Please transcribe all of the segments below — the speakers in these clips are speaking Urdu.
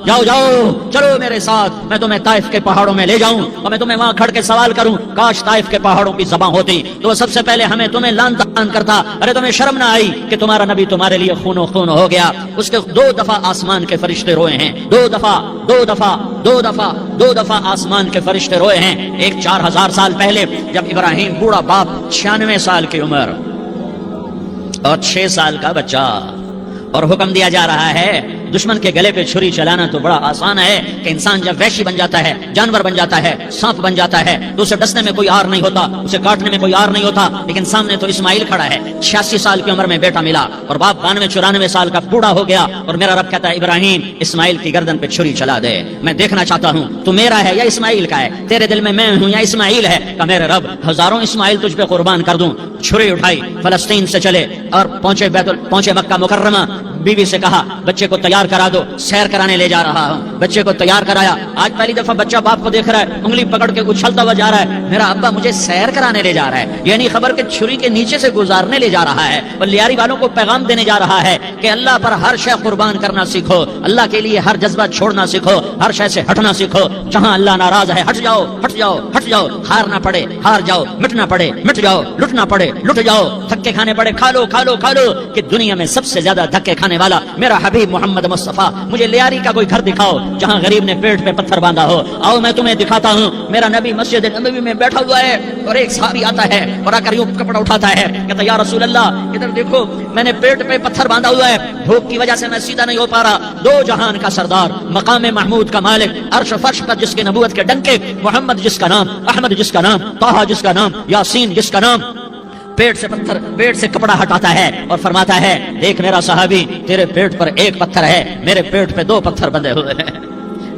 جاؤ جاؤ چلو میرے ساتھ، میں تمہیں طائف کے پہاڑوں میں لے جاؤں اور میں تمہیں وہاں کھڑ کے سوال کروں، کاش طائف کے پہاڑوں کی زبان ہوتی تو وہ سب سے پہلے ہمیں تمہیں لعن طعن کرتا، ارے تمہیں شرم نہ آئی کہ تمہارا نبی تمہارے لیے خون و خون ہو گیا۔ اس کے 2 دفعہ آسمان کے فرشتے روئے ہیں، 2 دفعہ آسمان کے فرشتے روئے ہیں۔ ایک 4000 سال پہلے جب ابراہیم بوڑھا باپ 96 سال کی عمر اور 6 سال کا بچہ، اور حکم دیا جا رہا ہے دشمن کے گلے پہ چھری چلانا تو بڑا آسان ہے کہ انسان جب وحشی بن جاتا ہے، جانور بن جاتا ہے، سانپ بن جاتا ہے تو اسے ڈسنے میں کوئی آر نہیں ہوتا، اسے کاٹنے میں کوئی آر نہیں ہوتا، لیکن سامنے تو اسماعیل کھڑا ہے، 86 سال کی عمر میں بیٹا ملا اور باپ 92-94 سال کا بوڑھا ہو گیا، اور میرا رب کہتا ہے ابراہیم اسماعیل کی گردن پہ چھری چلا دے، میں دیکھنا چاہتا ہوں تو میرا ہے یا اسماعیل کا ہے، تیرے دل میں ہوں یا اسماعیل ہے؟ کہ میرے رب ہزاروں اسماعیل تجھ پہ قربان کر دوں۔ چھری اٹھائی، فلسطین سے چلے اور پہنچے مکہ مکرمہ، بیوی سے کہا بچے کو تیار کرا دو، سیر کرانے لے جا رہا ہوں، بچے کو تیار کرایا۔ آج پہلی دفعہ بچہ باپ کو دیکھ رہا ہے، انگلی پکڑ کے اچھلتا ہوا جا رہا ہے، میرا ابا مجھے سیر کرانے لے جا رہا ہے، یعنی خبر کہ چھری کے نیچے سے گزارنے لے جا رہا ہے، اور لیاری والوں کو پیغام دینے جا رہا ہے کہ اللہ پر ہر شے قربان کرنا سیکھو، اللہ کے لیے ہر جذبہ چھوڑنا سیکھو، ہر شے سے ہٹنا سیکھو، جہاں اللہ ناراض ہے ہٹ جاؤ ہٹ جاؤ ہٹ جاؤ، ہارنا پڑے ہار جاؤ، مٹنا پڑے مٹ جاؤ، لٹنا پڑے لٹ جاؤ، دھکے کھانے پڑے کھا لو کھا لو کھا لو، کہ دنیا میں سب سے زیادہ دھکے کھانے والا میرا حبیب محمد مصطفیٰ، مجھے لیاری کا کوئی گھر دکھاؤ جہاں غریب نے پیٹ پہ پتھر باندھا ہو، آؤ میں تمہیں دکھاتا ہوں۔ میرا نبی مسجد نبوی میں بیٹھا ہوا ہے اور ایک صحابی آتا ہے اور آ کر یوں کپڑا اٹھاتا ہے، کہتا یا رسول اللہ ادھر دیکھو میں نے پیٹ پہ پتھر باندھا ہوا ہے، دھوپ کی وجہ سے میں سیدھا نہیں ہو پا رہا، 2 جہان کا سردار، مقام محمود کا مالک، عرش فرش پر جس کے نبوت کے ڈنکے، محمد جس کا نام، احمد جس کا نام، طہ جس کا نام، یاسین جس کا نام، پیٹ سے کپڑا ہٹاتا ہے اور فرماتا ہے دیکھ میرا صحابی تیرے پیٹ پر 1 پتھر ہے، میرے پیٹ پہ 2 پتھر بندھے ہوئے ہیں،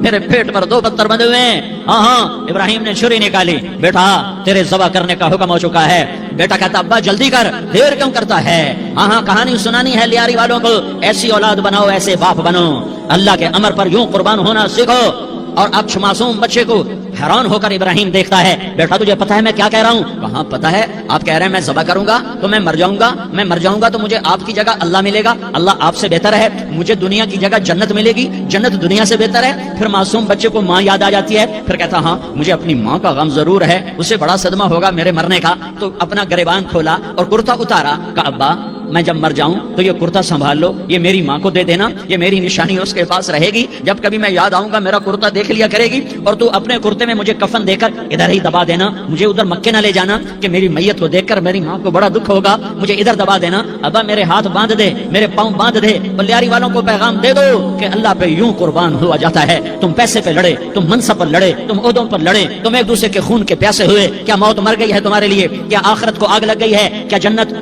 میرے پیٹ پر 2 پتھر بندھے ہوئے ہیں۔ ہاں ابراہیم نے چھری نکالی، بیٹا تیرے ذبح کرنے کا حکم ہو چکا ہے۔ بیٹا کہتا ابا جلدی کر، دیر کیوں کرتا ہے؟ ہاں کہانی سنانی ہے لیاری والوں کو، ایسی اولاد بناؤ ایسے باپ بنو، اللہ کے امر پر یوں قربان ہونا سیکھو۔ اور اب معصوم بچے کو حیران ہو کر ابراہیم دیکھتا ہے، بیٹا تجھے پتا ہے میں کیا کہہ رہا ہوں؟ کہاں پتا ہے، آپ کہہ رہے ہیں میں ذبح کروں گا تو میں مر جاؤں گا، میں مر جاؤں گا تو مجھے آپ کی جگہ اللہ ملے گا، اللہ آپ سے بہتر ہے، مجھے دنیا کی جگہ جنت ملے گی، جنت دنیا سے بہتر ہے۔ پھر معصوم بچے کو ماں یاد آ جاتی ہے، پھر کہتا ہاں مجھے اپنی ماں کا غم ضرور ہے، اسے بڑا صدمہ ہوگا میرے مرنے کا، تو اپنا گریبان کھولا اور کرتا اتارا، کہا ابا میں جب مر جاؤں تو یہ کرتا سنبھال لو، یہ میری ماں کو دے دینا، یہ میری نشانی اس کے پاس رہے گی، جب کبھی میں یاد آؤں گا میرا کرتا دیکھ لیا کرے گی، اور تو اپنے کرتے میں مجھے کفن دے کر ادھر ہی دبا دینا، مجھے ادھر مکے نہ لے جانا کہ میری میت کو دیکھ کر میری ماں کو بڑا دکھ ہوگا، مجھے ادھر دبا دینا، ابا میرے ہاتھ باندھ دے، میرے پاؤں باندھ دے، اور لیاری والوں کو پیغام دے دو کہ اللہ پہ یوں قربان ہوا جاتا ہے، تم پیسے پہ لڑے، تم منصب پر لڑے، تم عہدوں پر لڑے، تم ایک دوسرے کے خون کے پیاسے ہوئے، کیا موت مر گئی ہے تمہارے لیے؟ کیا آخرت کو آگ لگ گئی ہے؟ کیا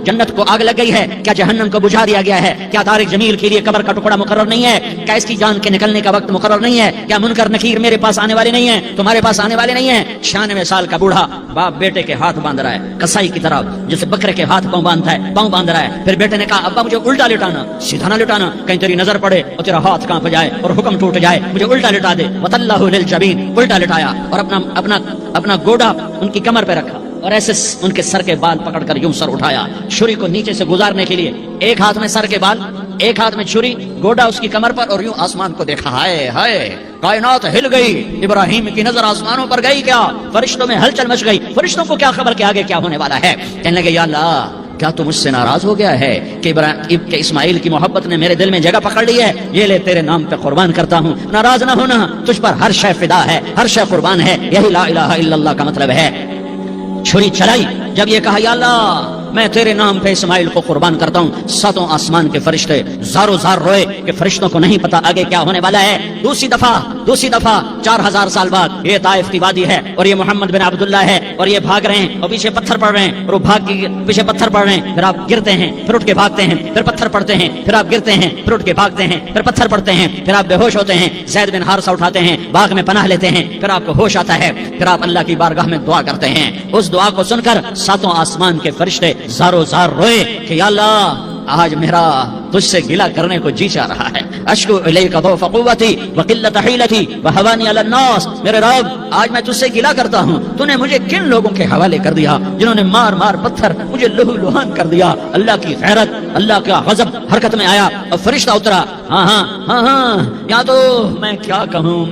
جنت کو آگ لگ گئی ہے؟ کیا جہنم کو بجھا دیا گیا ہے؟ کیا طارق جمیل کے لیے قبر کا ٹکڑا مقرر نہیں ہے؟ کیا اس کی جان کے نکلنے کا وقت مقرر نہیں ہے؟ کیا منکر نکیر میرے پاس آنے والے نہیں ہیں، تمہارے پاس آنے والے نہیں ہیں؟ 96 سال کا بوڑھا باپ بیٹے کے ہاتھ باندھ رہا ہے کسائی کی طرح، جیسے بکرے کے ہاتھ پاؤں باندھ رہا ہے۔ پھر بیٹے نے کہا ابا مجھے الٹا لٹانا، سیدھا نہ لٹانا، کہیں تیری نظر پڑے اور تیرا ہاتھ کانپ جائے اور حکم ٹوٹ جائے، مجھے الٹا لٹا دے۔ وَتَلَّهُ لِلْجَبِينِ، الٹا لٹایا اور اپنا گوڑا ان کی کمر پہ رکھا اور ایسے ان کے سر کے بال پکڑ کر یوں سر اٹھایا، چھری کو نیچے سے گزارنے کے لیے، ایک ہاتھ میں سر کے بال، ایک ہاتھ میں چھری، گوڑا اس کی کمر پر، اور یوں آسمان کو دیکھا، ہائے ہائے کائنات ہل گئی، ابراہیم کی نظر آسمانوں پر گئی، کیا فرشتوں میں ہلچل مچ گئی، فرشتوں کو کیا خبر کہ آگے کیا ہونے والا ہے؟ کہنے لگے یا اللہ کیا تو مجھ سے ناراض ہو گیا ہے کہ اسماعیل کی محبت نے میرے دل میں جگہ پکڑ لی ہے، یہ لے تیرے نام پہ قربان کرتا ہوں، ناراض نہ ہونا، تجھ پر ہر شے فدا ہے، ہر شے قربان ہے، یہی لا الہ الا اللہ کا مطلب ہے۔ چھری چلائی، جب یہ کہا یا اللہ میں تیرے نام پہ اسماعیل کو قربان کرتا ہوں، 7 آسمان کے فرشتے زارو زار روئے کہ فرشتوں کو نہیں پتا آگے کیا ہونے والا ہے۔ دوسری دفعہ 4000 سال بعد یہ طائف کی وادی ہے اور یہ محمد بن عبداللہ ہے اور یہ بھاگ رہے ہیں اور پیچھے پتھر پڑ رہے ہیں اور وہ بھاگ کے پیچھے پتھر پڑ رہے ہیں، پھر آپ گرتے ہیں، پھر اٹھ کے بھاگتے ہیں، پھر پتھر پڑتے ہیں، پھر آپ گرتے ہیں، پھر اٹھ کے بھاگتے ہیں، پھر پتھر پڑتے ہیں، پھر آپ بے ہوش ہوتے ہیں، زید بن حارثہ اٹھاتے ہیں، باغ میں پناہ لیتے ہیں، پھر آپ کو ہوش آتا ہے، پھر آپ اللہ کی بارگاہ میں دعا کرتے ہیں۔ اس دعا کو سن کر 7 آسمان کے فرشتے زارو زار روئے کہ یا اللہ آج میرا تجھ سے گلہ کرنے کو جی چاہ رہا ہے، اشکو الیک ضعف قوتی وقلت حیلتی وہوانی علی الناس، میرے رب آج میں تجھ سے گلہ کرتا ہوں، تو نے مجھے کن لوگوں کے حوالے کر دیا جنہوں نے مار مار پتھر مجھے لہو لہان کر دیا۔ اللہ کی غیرت، اللہ کا غضب حرکت میں آیا اور فرشتہ اترا ہاں ہاں ہاں ہاں یا تو میں کیا کہوں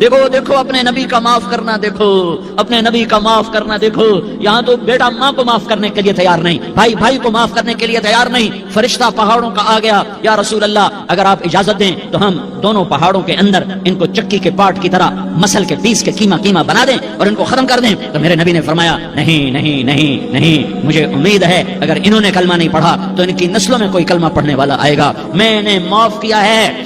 دیکھو دیکھو اپنے نبی کا معاف کرنا دیکھو، اپنے نبی کا معاف کرنا دیکھو۔ یہاں تو بیٹا ماں کو معاف کرنے کے لیے تیار نہیں، بھائی بھائی کو معاف کرنے کے لیے تیار نہیں، فرشتہ پہاڑوں کا آ گیا، یا رسول اللہ اگر آپ اجازت دیں تو ہم دونوں پہاڑوں کے اندر ان کو چکی کے پاٹ کی طرح مسل کے پیس کے کیما بنا دیں اور ان کو ختم کر دیں۔ تو میرے نبی نے فرمایا نہیں نہیں نہیں نہیں، مجھے امید ہے اگر انہوں نے کلمہ نہیں پڑھا تو ان کی نسلوں میں کوئی کلمہ پڑھنے والا آئے گا۔ میں نے معاف کیا ہے،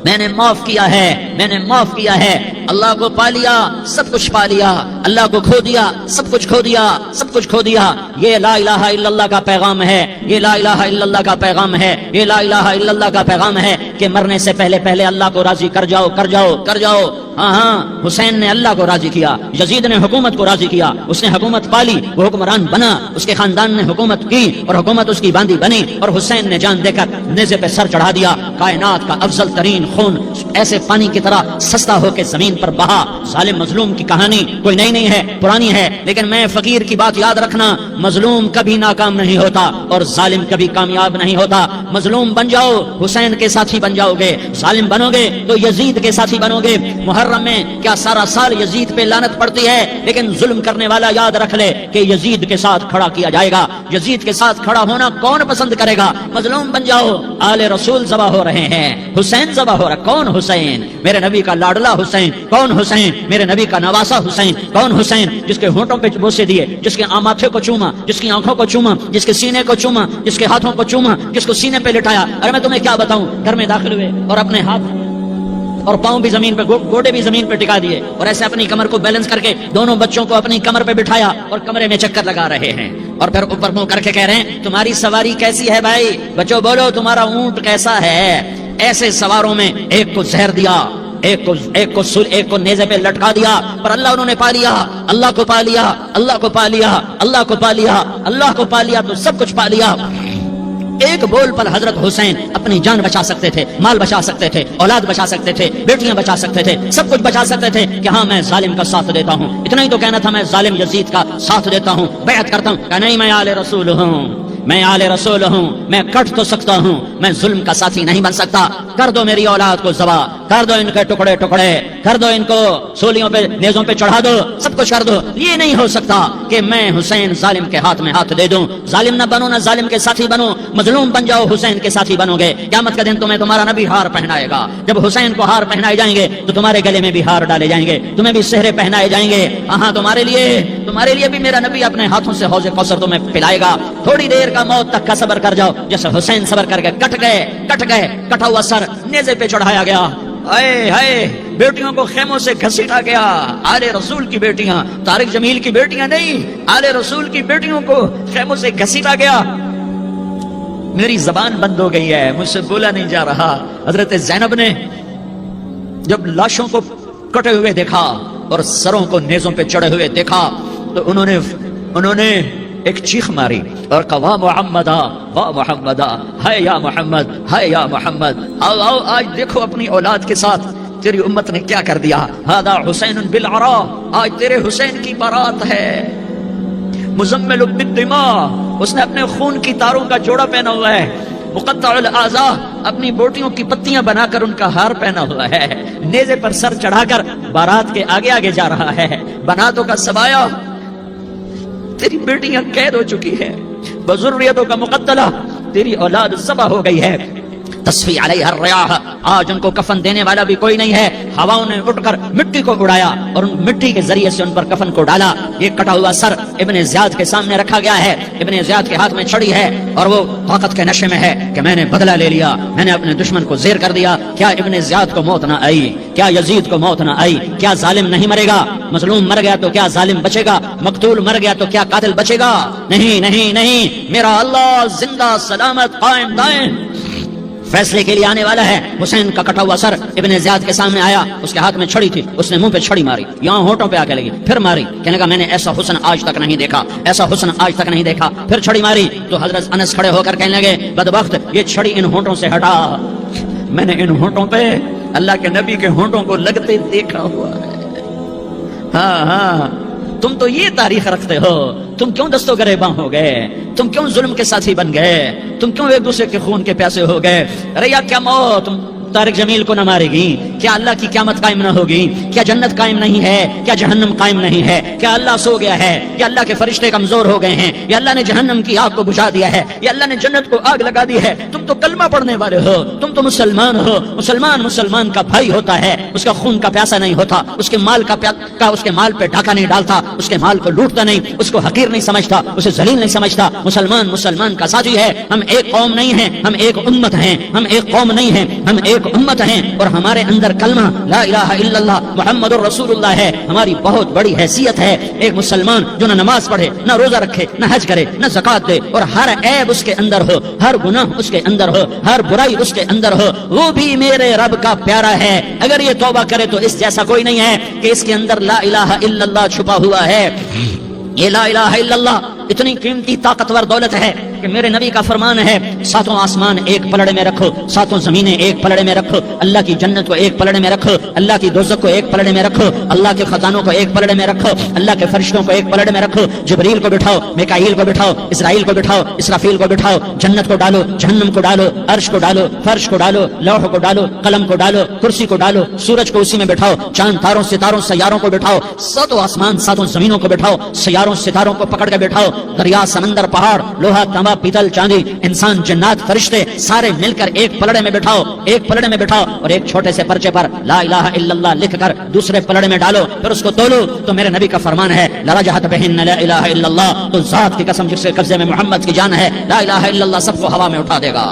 میں نے معاف کیا ہے، میں نے معاف کیا ہے۔ اللہ کو پا لیا، سب کچھ پا لیا، اللہ کو کھو دیا، سب کچھ کھو دیا، سب کچھ کھو دیا۔ یہ لا الہ الا اللہ کا پیغام ہے، یہ لا الہ الا اللہ کا پیغام ہے، یہ لا الہ الا اللہ کا پیغام ہے کہ مرنے سے پہلے پہلے اللہ کو راضی کر جاؤ کر جاؤ کر جاؤ۔ ہاں ہاں، حسین نے اللہ کو راضی کیا، یزید نے حکومت کو راضی کیا، اس نے حکومت پالی، وہ حکمران بنا، اس کے خاندان نے حکومت کی اور حکومت اس کی باندھی بنی، اور حسین نے جان دے کر نیزے پہ سر چڑھا دیا۔ کائنات کا افضل ترین خون ایسے پانی کی طرح سستا ہو کے زمین پر بہا۔ ظالم مظلوم کی کہانی کوئی نئی نہیں ہے، پرانی ہے، لیکن میں فقیر کی بات یاد رکھنا، مظلوم کبھی ناکام نہیں ہوتا اور ظالم کبھی کامیاب نہیں ہوتا۔ مظلوم بن جاؤ، حسین کے ساتھی بن جاؤ گے، ظالم بنو گے تو یزید کے ساتھی بنو گے۔ محرم میں کیا سارا سال یزید پہ لعنت پڑتی ہے، لیکن ظلم کرنے والا یاد رکھ لے کہ یزید کے ساتھ کھڑا کیا جائے گا۔ یزید کے ساتھ کھڑا ہونا کون پسند کرے گا؟ مظلوم بن جاؤ۔ آل رسول ذبح ہو رہے ہیں، حسین ذبح ہو رہا، کون حسین؟ میرے نبی کا لاڈلا حسین۔ کون حسین؟ میرے نبی کا نواسا حسین۔ کون حسین؟ جس کے ہونٹوں پہ بوسے دیے، جس کے ماتھے کو چوما، جس کی آنکھوں کو چوما، جس کے سینے کو چوما، جس کے ہاتھوں کو چوما، جس کو سینے پہ لٹایا۔ ارے میں تمہیں کیا بتاؤں، گھر میں داخل ہوئے اور اپنے ہاتھ اور پاؤں بھی زمین پہ، گوڑے بھی زمین پہ ٹکا دیے، اور ایسے اپنی کمر کو بیلنس کر کے دونوں بچوں کو اپنی کمر پہ بٹھایا اور کمرے میں چکر لگا رہے ہیں، اور پھر اوپر منہ کر کے کہہ رہے ہیں تمہاری سواری کیسی ہے بھائی؟ بچوں بولو تمہارا اونٹ کیسا ہے؟ ایسے سواروں میں ایک کو زہر دیا، ایک کو نیزے پہ لٹکا دیا، پر اللہ انہوں نے پا لیا، اللہ کو پا لیا، اللہ کو پا لیا، اللہ کو پا لیا، اللہ کو پا لیا تو سب کچھ پا لیا۔ ایک بول پر حضرت حسین اپنی جان بچا سکتے تھے، مال بچا سکتے تھے، اولاد بچا سکتے تھے، بیٹیاں بچا سکتے تھے، سب کچھ بچا سکتے تھے کہ ہاں میں ظالم کا ساتھ دیتا ہوں۔ اتنا ہی تو کہنا تھا میں ظالم یزید کا ساتھ دیتا ہوں، بیعت کرتا ہوں کہ نہیں میں آل رسول ہوں، میں آل رسول ہوں، میں کٹ تو سکتا ہوں، میں ظلم کا ساتھی نہیں بن سکتا۔ کر دو میری اولاد کو ذبح، کر دو ان کے ٹکڑے ٹکڑے، کر دو ان کو سولیوں پہ نیزوں پہ چڑھا دو، سب کچھ کر دو۔ یہ نہیں ہو سکتا کہ میں حسین ظالم کے ہاتھ میں ہاتھ دے دوں۔ ظالم نہ بنو، نہ ظالم کے ساتھی بنو، مظلوم بن جاؤ، حسین کے ساتھی بنو گے۔ قیامت کا دن تمہیں تمہارا نبی ہار پہنائے گا، جب حسین کو ہار پہنائے جائیں گے تو تمہارے گلے میں بھی ہار ڈالے جائیں گے، تمہیں بھی سہرے پہنائے جائیں گے۔ ہاں تمہارے لیے بھی میرا نبی اپنے ہاتھوں سے حوض کوثر تمہیں پلائے گا۔ تھوڑی دیر کا موت تک کا صبر کر جاؤ، جیسے حسین صبر کر کے کٹ گئے، کٹا ہوا سر نیزے پہ چڑھایا گیا۔ اے بیٹیوں کو خیموں سے گھسیٹا گیا، آل رسول کی بیٹیاں، طارق جمیل کی بیٹیاں نہیں، آل رسول کی بیٹیوں کو خیموں سے گھسیٹا گیا۔ میری زبان بند ہو گئی ہے، مجھ سے بولا نہیں جا رہا۔ حضرت زینب نے جب لاشوں کو کٹے ہوئے دیکھا اور سروں کو نیزوں پہ چڑھے ہوئے دیکھا تو انہوں نے ایک چیخ ماری اور کہا واہ محمدا، واہ محمدا، ہے یا محمد، ہے یا محمد۔ آؤ آج دیکھو اپنی اولاد کے ساتھ تیری امت نے کیا کر دیا۔ ہذا حسین بالعراء، آج تیرے حسین کی بارات ہے۔ مزمل بالدماء، اس نے اپنے خون کی تاروں کا جوڑا پہنا ہوا ہے۔ مقطع الاعضاء، اپنی بوٹیوں کی پتیاں بنا کر ان کا ہار پہنا ہوا ہے۔ نیزے پر سر چڑھا کر بارات کے آگے آگے جا رہا ہے۔ بناتوں کا سبایا، تیری بیٹیاں قید ہو چکی ہے، بذریتوں کا مقتلہ، تیری اولاد ذبح ہو گئی ہے۔ تصفی علیہ الریاح، آج ان کو کفن دینے والا بھی کوئی نہیں ہے۔ ہواؤں نے اٹھ کر مٹی کو اڑایا اور ان مٹی کے ذریعے سے ان پر کفن کو ڈالا۔ یہ کٹا ہوا سر ابن زیاد کے سامنے رکھا گیا ہے، ابن زیاد کے ہاتھ میں چھڑی ہے اور وہ طاقت کے نشے میں ہے کہ میں نے بدلہ لے لیا، میں نے اپنے دشمن کو زیر کر دیا۔ کیا ابن زیاد کو موت نہ آئی؟ کیا یزید کو موت نہ آئی؟ کیا ظالم نہیں مرے گا؟ مظلوم مر گیا تو کیا ظالم بچے گا؟ مقتول مر گیا تو کیا قاتل بچے گا؟ نہیں نہیں نہیں، میرا اللہ زندہ سلامت قائم دائم فیصلے کے لیے آنے والا ہے۔ حسین کا کٹا ہوا سر ابن زیاد کے سامنے آیا، اس کے ہاتھ میں چھڑی تھی، اس نے منہ پہ چھڑی ماری، یہاں ہونٹوں پہ آ کے لگی، پھر ماری، کہنے کا میں نے ایسا حسن آج تک نہیں دیکھا، ایسا حسن آج تک نہیں دیکھا، پھر چھڑی ماری تو حضرت انس کھڑے ہو کر کہنے لگے بدبخت یہ چھڑی ان ہونٹوں سے ہٹا، میں نے ان ہونٹوں پہ اللہ کے نبی کے ہونٹوں کو لگتے دیکھا ہوا ہے۔ ہاں ہاں، تم تو یہ تاریخ رکھتے ہو، تم کیوں دستوں گریباں ہو گئے، تم کیوں ظلم کے ساتھی بن گئے، تم کیوں ایک دوسرے کے خون کے پیاسے ہو گئے؟ ارے یا کیا موت طارق جمیل کو نہ مارے گی؟ کیا اللہ کی قیامت قائم نہ ہوگی؟ کیا جنت قائم نہیں ہے؟ کیا جہنم قائم نہیں ہے؟ کیا اللہ سو گیا ہے؟ کیا اللہ کے فرشتے کمزور ہو گئے ہیں؟ یا اللہ نے جہنم کی آگ کو بجھا دیا ہے؟ یا اللہ نے جنت کو آگ لگا دی ہے؟ تم تو کلمہ پڑھنے والے ہو، تم تو مسلمان ہو۔ مسلمان کا بھائی ہوتا ہے، اس کا خون کا پیاسا نہیں ہوتا، اس کے مال اس کے مال پہ ڈاکہ نہیں ڈالتا، اس کے مال کو لوٹتا نہیں، اس کو حقیر نہیں سمجھتا، اسے ذلیل نہیں سمجھتا۔ مسلمان کا ساتھی ہے۔ ہم ایک قوم نہیں ہیں، ہم ایک امت ہیں، ہم ایک قوم نہیں ہیں، ہم ایک امت ہیں، اور ہمارے اندر کلمہ لا الہ الا اللہ محمد الرسول اللہ ہے۔ ہماری بہت بڑی حیثیت ہے۔ ایک مسلمان جو نہ نماز پڑھے، نہ روزہ رکھے، نہ حج کرے، نہ زکات دے، اور ہر عیب اس کے اندر ہو، ہر گناہ اس کے اندر ہو، ہر برائی اس کے اندر ہو، وہ بھی میرے رب کا پیارا ہے۔ اگر یہ توبہ کرے تو اس جیسا کوئی نہیں ہے کہ اس کے اندر لا الہ الا اللہ چھپا ہوا ہے۔ یہ لا الہ الا اللہ اتنی قیمتی طاقتور دولت ہے کہ میرے نبی کا فرمان ہے، ساتوں آسمان ایک پلڑے میں رکھو، ساتوں زمینیں ایک پلڑے میں رکھو، اللہ کی جنت کو ایک پلڑے میں رکھو، اللہ کی دوزخ کو ایک پلڑے میں رکھو، اللہ کے خزانوں کو ایک پلڑے میں رکھو، اللہ کے فرشتوں کو ایک پلڑے میں رکھو، جبریل کو بٹھاؤ، میکائیل کو بٹھاؤ، اسرائیل کو بٹھاؤ، اسرافیل کو بٹھاؤ، جنت کو ڈالو، جہنم کو ڈالو، عرش کو ڈالو، فرش کو ڈالو، لوح کو ڈالو، قلم کو ڈالو، کرسی کو ڈالو، سورج کو اسی میں بٹھاؤ، چاند تاروں ستاروں سیاروں کو بٹھاؤ، ساتوں آسمان ساتوں زمینوں کو بٹھاؤ، سیاروں ستاروں کو پکڑ کے بٹھاؤ، دریا سمندر پہاڑ لوہا تانبا پیتل چاندی انسان جنات فرشتے سارے مل کر ایک پلڑے میں بٹھاؤ، ایک پلڑے میں بٹھاؤ، اور ایک چھوٹے سے پرچے پر لا الہ الا اللہ لکھ کر دوسرے پلڑے میں ڈالو، پھر اس کو تولو تو میرے نبی کا فرمان ہے لرجحت بہن لا الہ الا اللہ، تو ذات کی قسم جس کے قبضے میں محمد کی جان ہے، لا الہ الا اللہ سب کو ہوا میں اٹھا دے گا۔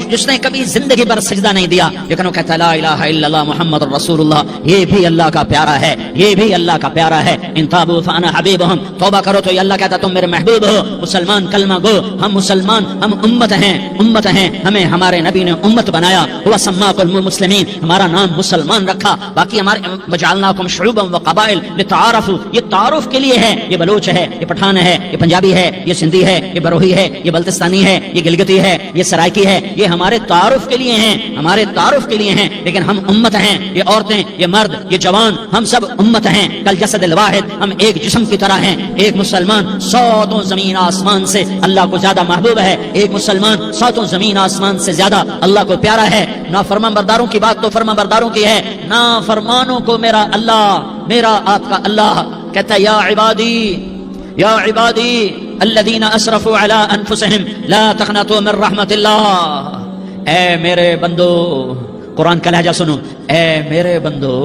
جس نے کبھی زندگی پر سجدہ نہیں دیا لیکن وہ کہتا ہے لا الہ الا اللہ محمد رسول اللہ، یہ بھی اللہ کا پیارا ہے، یہ بھی اللہ کا پیارا ہے۔ ان تابوا فانا حبیبہم، توبہ کرو تو یہ اللہ کہتا تم میرے محبوب ہو۔ مسلمان کلمہ گو، ہم مسلمان، ہم امت ہیں، ہمیں ہمارے نبی نے امت بنایا، وہ سماکم المسلمین، ہمارا نام مسلمان رکھا، باقی ہمارے وجعلناکم شعوبا وقبائل لتعارفوا، یہ تعارف کے لیے ہے، یہ بلوچ ہے، یہ پٹھان ہے، یہ پنجابی ہے، یہ سندھی ہے، یہ بروہی ہے، یہ بلتستانی ہے، یہ گلگتی ہے، یہ سرائکی ہے، یہ ہمارے تعارف کے لیے ہیں، ہمارے تعارف کے لیے ہیں، لیکن ہم امت ہیں، یہ عورتیں، یہ مرد، یہ جوان، ہم سب امت ہیں، کل جسد الواحد، ہم ایک جسم کی طرح ہیں۔ ایک مسلمان ساتوں زمین آسمان سے اللہ کو زیادہ محبوب ہے، ایک مسلمان ساتوں زمین آسمان سے زیادہ اللہ کو پیارا ہے۔ نافرمان برداروں کی بات تو فرمان برداروں کی ہے، نافرمانوں کو میرا اللہ، میرا آپ کا اللہ کہتا ہے یا عبادی الذین اسرفوا علی انفسہم لا تقنطوا من رحمت اللہ، اے میرے بندو، قرآن کا لہجہ سنو، اے میرے بندو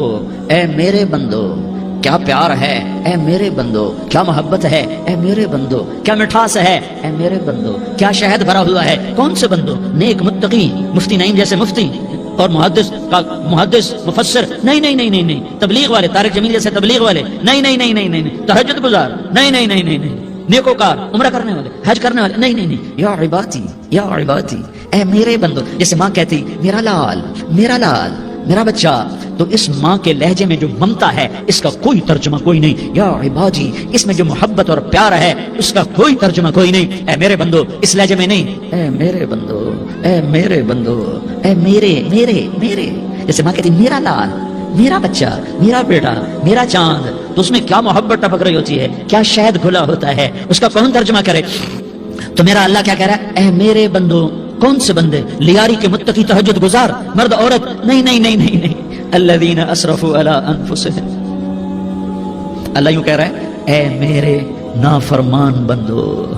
کیا پیار ہے، اے میرے بندو کیا محبت ہے، اے میرے بندو کیا مٹھاس ہے، اے میرے بندو کیا شہد بھرا ہوا ہے۔ کون سے بندو؟ نیک متقی، مفتی نعیم جیسے مفتی اور محدث مفسر، نہیں، تبلیغ والے، طارق جمیل جیسے تبلیغ والے، نہیں، تہجد گزار، نہیں، نیکوکار، عمرہ کرنے والے، حج کرنے والے، نہیں، یا عبادی اے میرے بندو، جیسے ماں کہتی میرا لال میرا بچہ، تو اس ماں کے لہجے میں جو ممتا ہے اس کا کوئی ترجمہ کوئی نہیں۔ یا عبادی، اس میں جو محبت اور پیار ہے اس کا کوئی ترجمہ کوئی نہیں۔ اے میرے بندو اس لہجے میں نہیں، اے میرے بندو، اے میرے، جیسے ماں کہتی میرا لال، میرا بچہ، میرا بیٹا، میرا چاند، تو اس میں کیا محبت ٹپک رہی ہوتی ہے، کیا شہد گھلا ہوتا ہے، اس کا کون ترجمہ کرے؟ تو میرا اللہ کیا کہہ رہا ہے؟ اے میرے بندو، کون سے بندے؟ لیاری کے متقی، تہجد گزار، مرد عورت، نہیں، الذین اسرفوا علی انفسہم، اللہ یوں کہہ رہا ہے اے میرے نافرمان بندو،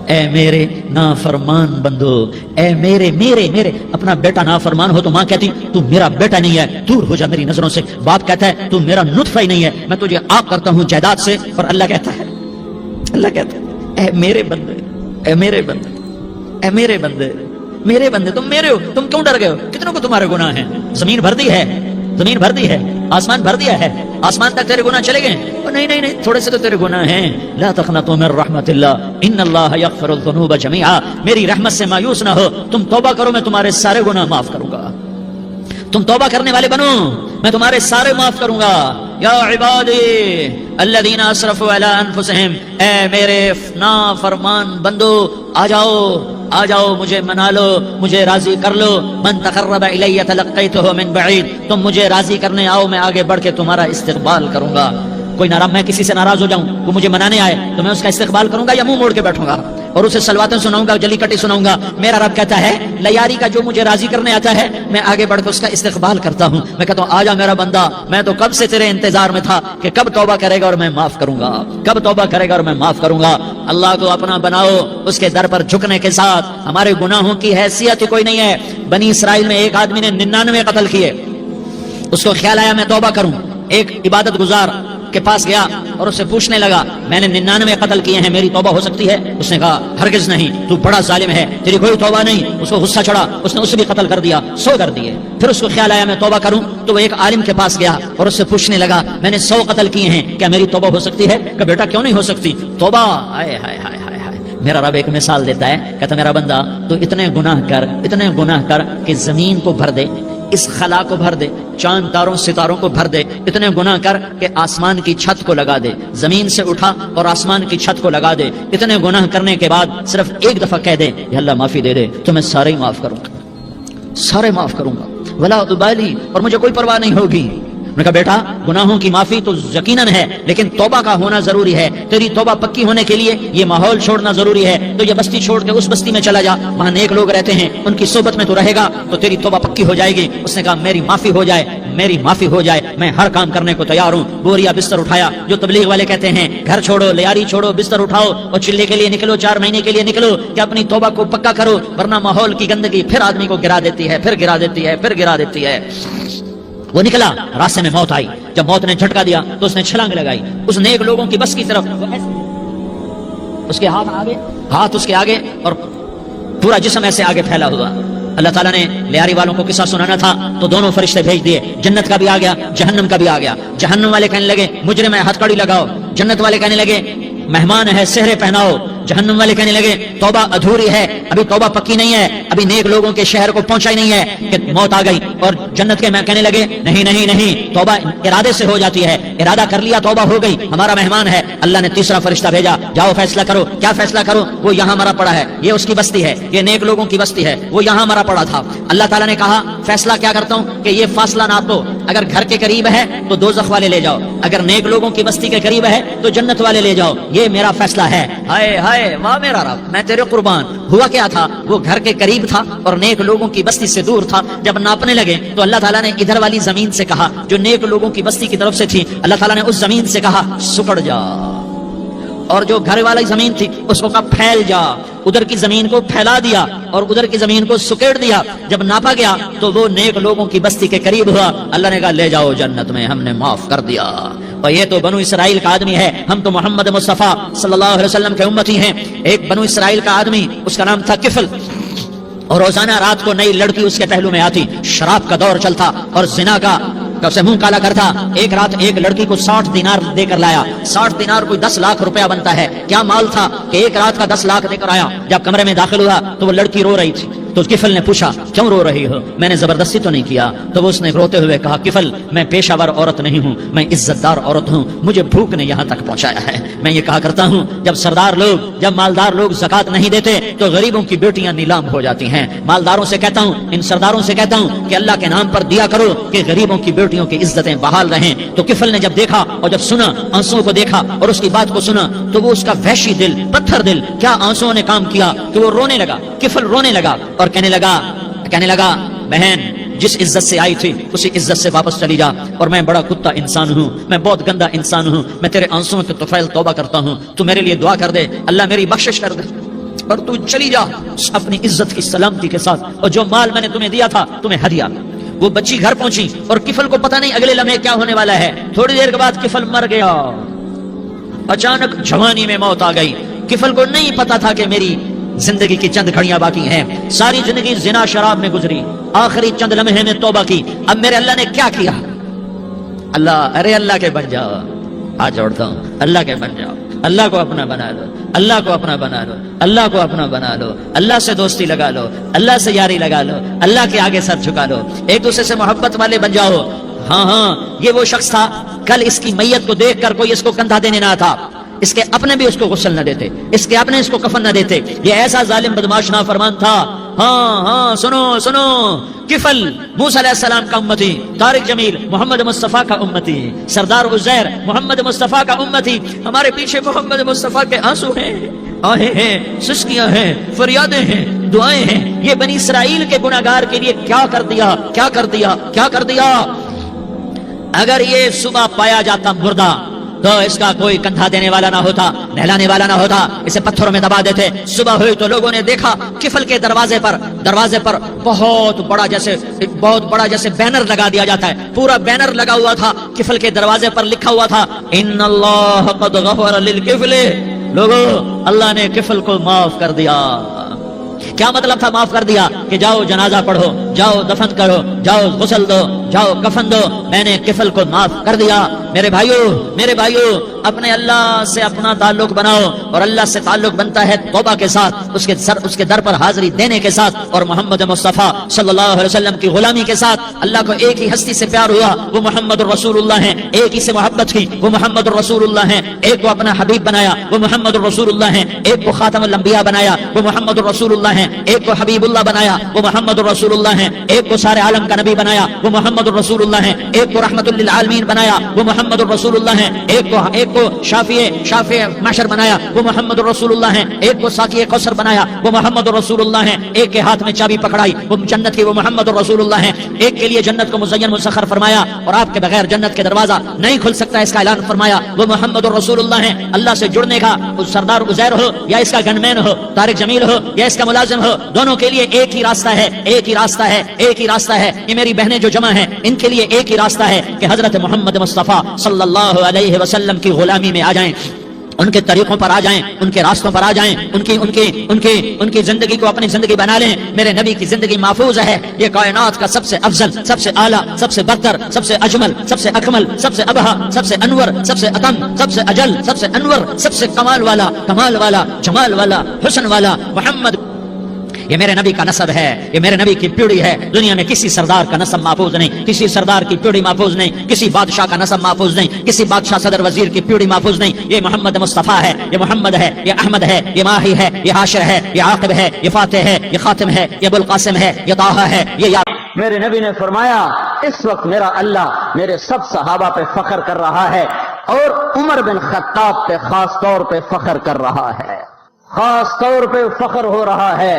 اے میرے نافرمان بندو، اے میرے اپنا بیٹا نافرمان ہو تو ماں کہتی تو میرا بیٹا نہیں ہے، دور ہو جا میری نظروں سے۔ باپ کہتا ہے تو میرا نطفہ ہی نہیں ہے، میں تجھے عاق کرتا ہوں جائیداد سے، اور اللہ کہتا ہے اے میرے بندے تم میرے ہو، تم کیوں ڈر گئے ہو؟ کتنوں کو تمہارے گناہ ہیں؟ زمین بھر دی ہے، آسمان بھر دیا ہے، آسمان تک تیرے گناہ چلے گئے؟ نہیں، تھوڑے سے تو تیرے گناہ ہیں۔ لا تقنطوا من رحمت اللہ ان اللہ یغفر الذنوب جميعا، میری رحمت سے مایوس نہ ہو، تم توبہ کرو میں تمہارے سارے گناہ معاف کروں گا، تم توبہ کرنے والے بنو میں تمہارے سارے معاف کروں گا۔ یا عبادی الذین اسرفوا علی انفسہم، اے میرے نافرمان بندو آ جاؤ مجھے منا لو، مجھے راضی کر لو۔ من تقرب الی تلقیتہ من بعید، تم مجھے راضی کرنے آؤ، میں آگے بڑھ کے تمہارا استقبال کروں گا۔ کوئی ناراض، میں کسی سے ناراض ہو جاؤں، وہ مجھے منانے آئے تو میں اس کا استقبال کروں گا یا منہ موڑ کے بیٹھوں گا اور اسے سلواتیں سناؤں گا، جلی کٹی سناؤں گا؟ میرا رب کہتا ہے لیاری کا جو مجھے راضی کرنے آتا ہے میں آگے بڑھ کے اس کا استقبال کرتا ہوں، میں کہتا ہوں آجا میرا بندہ، میں تو کب سے تیرے انتظار میں تھا کہ کب توبہ کرے گا اور میں معاف کروں گا، کب توبہ کرے گا اور میں معاف کروں گا۔ اللہ کو اپنا بناؤ، اس کے در پر جھکنے کے ساتھ ہمارے گناہوں کی حیثیت ہی کوئی نہیں ہے۔ بنی اسرائیل میں ایک آدمی نے 99 قتل کیے، اس کو خیال آیا میں توبہ کروں، ایک عبادت گزار کے پاس گیا اور اس سے پوچھنے لگا میں نے 99 قتل کیے ہیں، میری توبہ ہو سکتی ہے؟ اس نے کہا ہرگز نہیں، تو بڑا ظالم ہے، تیری کوئی توبہ نہیں۔ اس کو غصہ چڑھا، اس نے اسے بھی قتل کر دیا، 100 کر دیے۔ پھر اس کو خیال آیا میں توبہ کروں، تو وہ ایک عالم کے پاس گیا اور اس سے پوچھنے لگا میں نے 100 قتل کیے ہیں، کیا میری توبہ ہو سکتی ہے؟ کہ بیٹا کیوں نہیں ہو سکتی توبہ؟ ہائے ہائے ہائے ہائے ہائے۔ میرا رب ایک مثال دیتا ہے، کہتا میرا بندہ تو اتنے گناہ کر کہ زمین کو بھر دے، اس خلا کو بھر دے، چاند تاروں ستاروں کو بھر دے، اتنے گناہ کر کہ آسمان کی چھت کو لگا دے، زمین سے اٹھا اور آسمان کی چھت کو لگا دے، اتنے گناہ کرنے کے بعد صرف ایک دفعہ کہہ دے یا اللہ معافی دے دے تو میں سارے ہی معاف کروں گا، سارے معاف کروں گا، ولا ابالی، اور مجھے کوئی پرواہ نہیں ہوگی۔ میں کہا بیٹا گناہوں کی معافی تو یقیناً ہے، لیکن توبہ کا ہونا ضروری ہے، تیری توبہ پکی ہونے کے لیے یہ ماحول چھوڑنا ضروری ہے، تو یہ بستی چھوڑ کے اس بستی میں چلا جا، وہاں نیک لوگ رہتے ہیں، ان کی صحبت میں تو رہے گا تو تیری توبہ پکی ہو جائے گی۔ اس نے کہا میری معافی ہو جائے، میری معافی ہو جائے، میں ہر کام کرنے کو تیار ہوں۔ بوریا بستر اٹھایا، جو تبلیغ والے کہتے ہیں گھر چھوڑو، لیاری چھوڑو، بستر اٹھاؤ اور چلے کے لیے نکلو، 4 مہینے کے لیے نکلو کہ اپنی توبہ کو پکا کرو، ورنہ ماحول کی گندگی پھر آدمی کو گرا دیتی ہے، پھر گرا دیتی ہے، پھر گرا دیتی ہے۔ وہ نکلا، راستے میں موت آئی، جب موت نے جھٹکا دیا تو اس نے چھلانگ لگائی اس نیک لوگوں کی بس کی طرف، اس کے ہاتھ اس کے آگے اور پورا جسم ایسے آگے پھیلا ہوا۔ اللہ تعالیٰ نے لیاری والوں کو قصہ سنانا تھا تو دونوں فرشتے بھیج دیے، جنت کا بھی آ گیا، جہنم کا بھی آ گیا۔ جہنم والے کہنے لگے مجرم ہے، ہتھ کڑی لگاؤ، جنت والے کہنے لگے مہمان ہے، سہرے پہناؤ۔ جہنم والے کہنے لگے توبہ ادھوری ہے، ابھی توبہ پکی نہیں ہے، ابھی نیک لوگوں کے شہر کو پہنچا ہی نہیں ہے کہ موت آ گئی۔ اور جنت کے میں کہنے لگے نہیں نہیں نہیں، توبہ ارادے سے ہو جاتی ہے، ارادہ کر لیا توبہ ہو گئی، ہمارا مہمان ہے۔ اللہ نے تیسرا فرشتہ بھیجا، جاؤ فیصلہ کرو، کیا فیصلہ کرو؟ وہ یہاں مرا پڑا ہے، یہ اس کی بستی ہے، یہ نیک لوگوں کی بستی ہے، وہ یہاں مرا پڑا تھا۔ اللہ تعالیٰ نے کہا فیصلہ کیا کرتا ہوں کہ یہ فاصلہ نہ تو اگر گھر کے قریب ہے تو دوزخ والے لے جاؤ، اگر نیک لوگوں کی بستی کے قریب ہے تو جنت والے لے جاؤ، یہ میرا فیصلہ ہے۔ ہائے ہائے واہ میرا رب، میں تیرے قربان۔ ہوا کیا تھا؟ وہ گھر کے قریب تھا اور نیک لوگوں کی بستی سے دور تھا۔ جب ناپنے لگے تو اللہ تعالیٰ نے ادھر والی زمین سے کہا جو نیک لوگوں کی بستی کی طرف سے تھی، اللہ تعالیٰ نے اس زمین سے کہا سکڑ جا، اور جو گھر والی زمین تھی اس کو کہا پھیل جا، ادھر کی زمین کو پھیلا دیا اور ادھر کی زمین کو سکیڑ دیا۔ جب ناپا گیا تو وہ نیک لوگوں کی بستی کے قریب ہوا، اللہ نے کہا لے جاؤ جنت میں، ہم نے معاف کر دیا۔ اور یہ تو بنو اسرائیل کا آدمی ہے، ہم تو محمد مصطفیٰ صلی اللہ علیہ وسلم کے امتی ہیں۔ ایک بنو اسرائیل کا آدمی، اس کا نام تھا کفل، اور روزانہ رات کو نئی لڑکی اس کے پہلو میں آتی، شراب کا دور چلتا اور زنا کا سے منہ کالا کرتا۔ ایک رات ایک لڑکی کو 60 دینار دے کر لایا، 60 دینار کوئی 10 لاکھ روپیہ بنتا ہے۔ کیا مال تھا کہ ایک رات کا 10 لاکھ دے کر آیا۔ جب کمرے میں داخل ہوا تو وہ لڑکی رو رہی تھی، تو کفل نے پوچھا کیوں رو رہی ہو؟ میں نے زبردستی تو نہیں کیا۔ تو اس نے روتے ہوئے کہا کفل میں پیشہ ور عورت نہیں ہوں، میں عزت دار عورت ہوں، مجھے بھوک نے یہاں تک پہنچایا ہے۔ میں یہ کہا کرتا ہوں جب سردار لوگ، جب مالدار لوگ زکات نہیں دیتے تو غریبوں کی بیٹیاں نیلام ہو جاتی ہیں۔ مالداروں سے کہتا ہوں، ان سرداروں سے کہتا ہوں کہ اللہ کے نام پر دیا کرو کہ غریبوں کی بیٹیوں کی عزتیں بحال رہیں۔ تو کفل نے جب دیکھا اور جب سنا، آنسوؤں کو دیکھا اور اس کی بات کو سنا، تو وہ اس کا وحشی دل، پتھر دل، کیا آنسوؤں نے کام کیا کہ وہ رونے لگا۔ کفل رونے لگا اور کہنے لگا بہن جس عزت سے آئی تھی اسی عزت سے واپس چلی جا، اور میں بڑا کتا انسان ہوں، میں بہت گندا انسان ہوں، میں تیرے آنسوؤں کے طفیل توبہ کرتا ہوں، تو میرے لیے دعا کر دے، اللہ میری بخشش کر دے، اور تو چلی جا اپنی عزت کی سلامتی کے ساتھ، اور جو مال میں نے تمہیں دیا تھا تمہیں ہدیہ۔ وہ بچی گھر پہنچی اور کفل کو پتہ نہیں اگلے لمحے کیا ہونے والا ہے۔ تھوڑی دیر کے بعد کفل مر گیا، اچانک جوانی میں موت آ گئی۔ کفل کو نہیں پتا تھا کہ میری زندگی کی چند گھڑیاں باقی ہیں، ساری زندگی زنا شراب میں گزری، آخری چند لمحے میں توبہ کی۔ اب میرے اللہ نے کیا کیا؟ اللہ کے بن جاؤ، ہاتھ جوڑتا ہوں، اللہ کے بن جاؤ، اللہ کو اپنا بنا لو، اللہ کو اپنا بنا لو، اللہ کو اپنا بنا لو، اللہ سے دوستی لگا لو، اللہ سے یاری لگا لو، اللہ کے آگے سر جھکا لو، ایک دوسرے سے محبت والے بن جاؤ۔ ہاں یہ وہ شخص تھا، کل اس کی میت کو دیکھ کر کوئی اس کو کندھا دینے نہ تھا، اس کے اپنے بھی اس کو غسل نہ دیتے، اس کے اپنے اس کو کفن نہ دیتے. یہ ایسا ظالم بدماش نافرمان تھا. ہاں سنو سنو، کفل موسیٰ علیہ السلام کا امتی، طارق جمیل محمد مصطفیٰ کا امتی، سردار عزیر محمد مصطفیٰ کا امتی. ہمارے پیچھے محمد مصطفیٰ کے آنسو ہیں، آہیں ہیں، سسکیاں ہیں، فریادیں ہیں، دعائیں ہیں. یہ بنی اسرائیل کے گناہگار کے لیے کیا کر دیا، کیا کر دیا، کیا کر دیا. اگر یہ صبح پایا جاتا مردہ تو اس کا کوئی کندھا دینے والا نہ ہوتا، نہلانے والا نہ ہوتا، اسے پتھروں میں دبا دیتے. صبح ہوئی تو لوگوں نے دیکھا کفل کے دروازے پر بہت بڑا جیسے بینر لگا دیا جاتا ہے، پورا بینر لگا ہوا تھا. کفل کے دروازے پر لکھا ہوا تھا ان اللہ قد غفر للکفل. لوگو، اللہ نے کفل کو معاف کر دیا. کیا مطلب تھا معاف کر دیا؟ کہ جاؤ جنازہ پڑھو، جاؤ دفن کرو، جاؤ غسل دو، جاؤ کفن دو، میں نے کفل کو معاف کر دیا. میرے بھائیو اپنے اللہ سے اپنا تعلق بناؤ، اور اللہ سے تعلق بنتا ہے توبہ کے ساتھ، اس کے در پر حاضری دینے کے ساتھ، اور محمد مصطفیٰ صلی اللہ علیہ وسلم کی غلامی کے ساتھ. اللہ کو ایک ہی ہستی سے پیار ہوا، وہ محمد الرسول اللہ ہیں. ایک ہی سے محبت کی، وہ محمد الرسول اللہ ہیں. ایک کو اپنا حبیب بنایا، وہ محمد الرسول اللہ ہیں. ایک کو خاتم الانبیاء بنایا، وہ محمد الرسول اللہ ہیں. ایک کو حبیب اللہ بنایا، وہ محمد الرسول اللہ ہیں. ایک کو سارے عالم کا نبی بنایا، وہ محمد الرسول اللہ ہیں. ایک کو رحمت للعالمین بنایا، وہ محمد الرسول اللہ ہیں. ایک کو شافع محشر بنایا، وہ محمد الرسول اللہ ہیں. ایک کو ساقی کوثر بنایا، وہ محمد الرسول اللہ ہیں. ایک کے ہاتھ میں چابی پکڑائی، وہ جنت کی، وہ محمد الرسول اللہ ہیں. ایک کے لیے جنت کو مزین مسخر فرمایا، اور آپ کے بغیر جنت کے دروازہ نہیں کھل سکتا، اس کا اعلان فرمایا، وہ محمد الرسول اللہ ہیں. اللہ سے جڑنے کا سردار عزیر ہو یا اس کا گنمین ہو، طارق جمیل ہو یا اس کا ملازم ہو، دونوں کے لیے ایک ہی راستہ ہے، ایک ہی راستہ ہے، ایک ہی راستہ ہے. یہ میری بہنیں جو جمع ہیں، ان کے لیے ایک ہی راستہ ہے کہ حضرت محمد مصطفیٰ صلی اللہ علیہ وسلم کی غلامی میں آ جائیں، ان کے طریقوں پر آ جائیں، ان کے راستوں پر آ جائیں، ان کی زندگی کو اپنی زندگی بنا لیں. میرے نبی کی زندگی محفوظ ہے. یہ کائنات کا سب سے افضل، سب سے اعلیٰ، سب سے برتر، سب سے اجمل، سب سے اکمل، سب سے ابہا، سب سے انور، سب سے اتم، سب سے اجل، سب سے انور، سب سے کمال والا، جمال والا، حسن والا محمد. یہ میرے نبی کا نسب ہے، یہ میرے نبی کی پیڑھی ہے. دنیا میں کسی سردار کا نسب محفوظ نہیں، کسی سردار کی پیڑھی محفوظ نہیں، کسی بادشاہ کا نسب محفوظ نہیں، کسی بادشاہ صدر وزیر کی پیڑھی محفوظ نہیں. یہ محمد مصطفیٰ ہے، یہ محمد ہے، یہ احمد ہے، یہ ماہی ہے، یہ حاشر ہے، یہ عاقب ہے، یہ فاتح ہے، یہ خاتم ہے، یہ ابو القاسم ہے، یہ طٰہٰ ہے، یہ میرے نبی نے فرمایا اس وقت میرا اللہ میرے سب صحابہ پہ فخر کر رہا ہے، اور عمر بن خطاب پہ خاص طور پہ فخر کر رہا ہے، خاص طور پہ فخر ہو رہا ہے.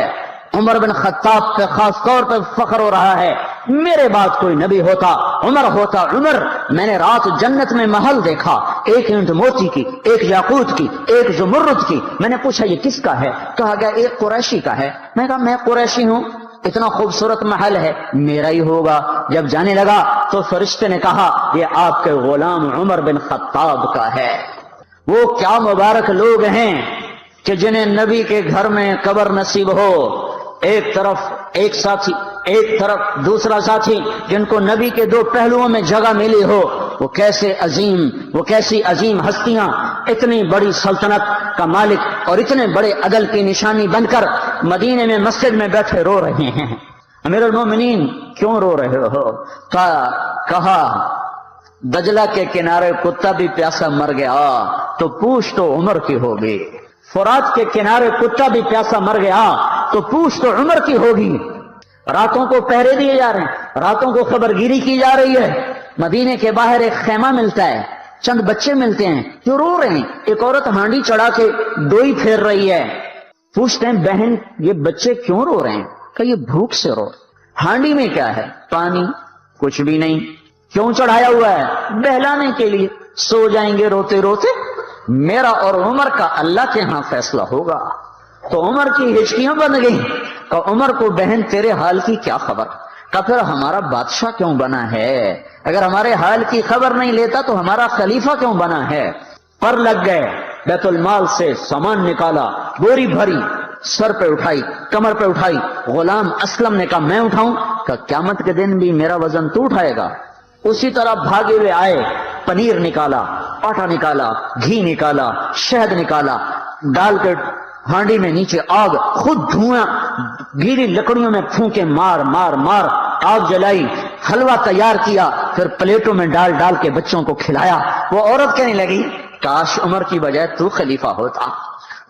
عمر بن خطاب پہ خاص طور پہ فخر ہو رہا ہے. میرے بعد کوئی نبی ہوتا عمر ہوتا. عمر، میں نے رات جنت میں محل دیکھا، ایک اینٹ موتی کی، ایک یاقوت کی، ایک زمرد کی. میں نے پوچھا یہ کس کا ہے؟ کہا گیا ایک قریشی کا ہے. میں کہا میں قریشی ہوں، اتنا خوبصورت محل ہے، میرا ہی ہوگا. جب جانے لگا تو فرشتے نے کہا یہ آپ کے غلام عمر بن خطاب کا ہے. وہ کیا مبارک لوگ ہیں کہ جنہیں نبی کے گھر میں قبر نصیب ہو. ایک طرف ایک ساتھی، ایک طرف دوسرا ساتھی، جن کو نبی کے دو پہلوؤں میں جگہ ملی ہو. وہ کیسی عظیم ہستیاں، اتنی بڑی سلطنت کا مالک اور اتنے بڑے عدل کی نشانی بن کر مدینے میں مسجد میں بیٹھے رو رہے ہیں. امیر المومنین کیوں رو رہے ہو؟ کہا دجلہ کے کنارے کتا بھی پیاسا مر گیا تو پوچھ تو عمر کی ہوگی. فرات کے کنارے کتا بھی پیاسا مر گیا تو پوچھ تو عمر کی ہوگی. راتوں کو پہرے دیے جا رہے ہیں، راتوں کو خبرگیری کی جا رہی ہے. مدینے کے باہر ایک خیمہ ملتا ہے، چند بچے ملتے ہیں جو رو رہے ہیں. ایک عورت ہانڈی چڑھا کے ڈوئی پھیر رہی ہے. پوچھتے ہیں بہن یہ بچے کیوں رو رہے ہیں؟ کہ یہ بھوک سے رو. ہانڈی میں کیا ہے؟ پانی. کچھ بھی نہیں. کیوں چڑھایا ہوا ہے؟ بہلانے کے لیے. سو جائیں گے روتے روتے. میرا اور عمر کا اللہ کے ہاں فیصلہ ہوگا. تو عمر کی ہچکیاں بن گئیں کہ عمر کو بہن تیرے حال کی کیا خبر؟ کہ پھر ہمارا بادشاہ کیوں بنا ہے؟ اگر ہمارے حال کی خبر نہیں لیتا تو ہمارا خلیفہ کیوں بنا ہے؟ پر لگ گئے. بیت المال سے سامان نکالا، بوری بھری، سر پہ اٹھائی، کمر پہ اٹھائی. غلام اسلم نے کہا میں اٹھاؤں؟ کہ قیامت کے دن بھی میرا وزن تو اٹھائے گا. اسی طرح بھاگے ہوئے آئے. پنیر نکالا، آٹا نکالا، گھی نکالا، شہد نکالا، ڈال کے ہانڈی میں نیچے آگ، خود دھواں گیلی لکڑیوں میں پھونکے مار مار مار آگ جلائی. حلوہ تیار کیا، پھر پلیٹوں میں ڈال ڈال کے بچوں کو کھلایا. وہ عورت کہنے لگی کاش عمر کی بجائے تو خلیفہ ہوتا.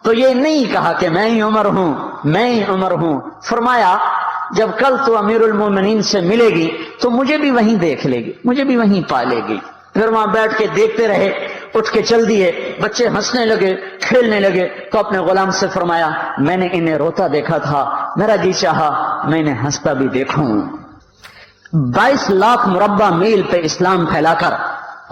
تو یہ نہیں کہا کہ میں ہی عمر ہوں، میں ہی عمر ہوں. فرمایا جب کل تو امیر المومنین سے ملے گی تو مجھے بھی وہیں دیکھ لے گی، مجھے بھی وہیں پالے گی. پھر وہاں بیٹھ کے دیکھتے رہے. اٹھ کے چل دیے. بچے ہنسنے لگے، کھیلنے لگے. تو اپنے غلام سے فرمایا میں نے انہیں روتا دیکھا تھا، میرا جی چاہا میں انہیں ہنستا بھی دیکھوں. 22 لاکھ مربع میل پہ اسلام پھیلا کر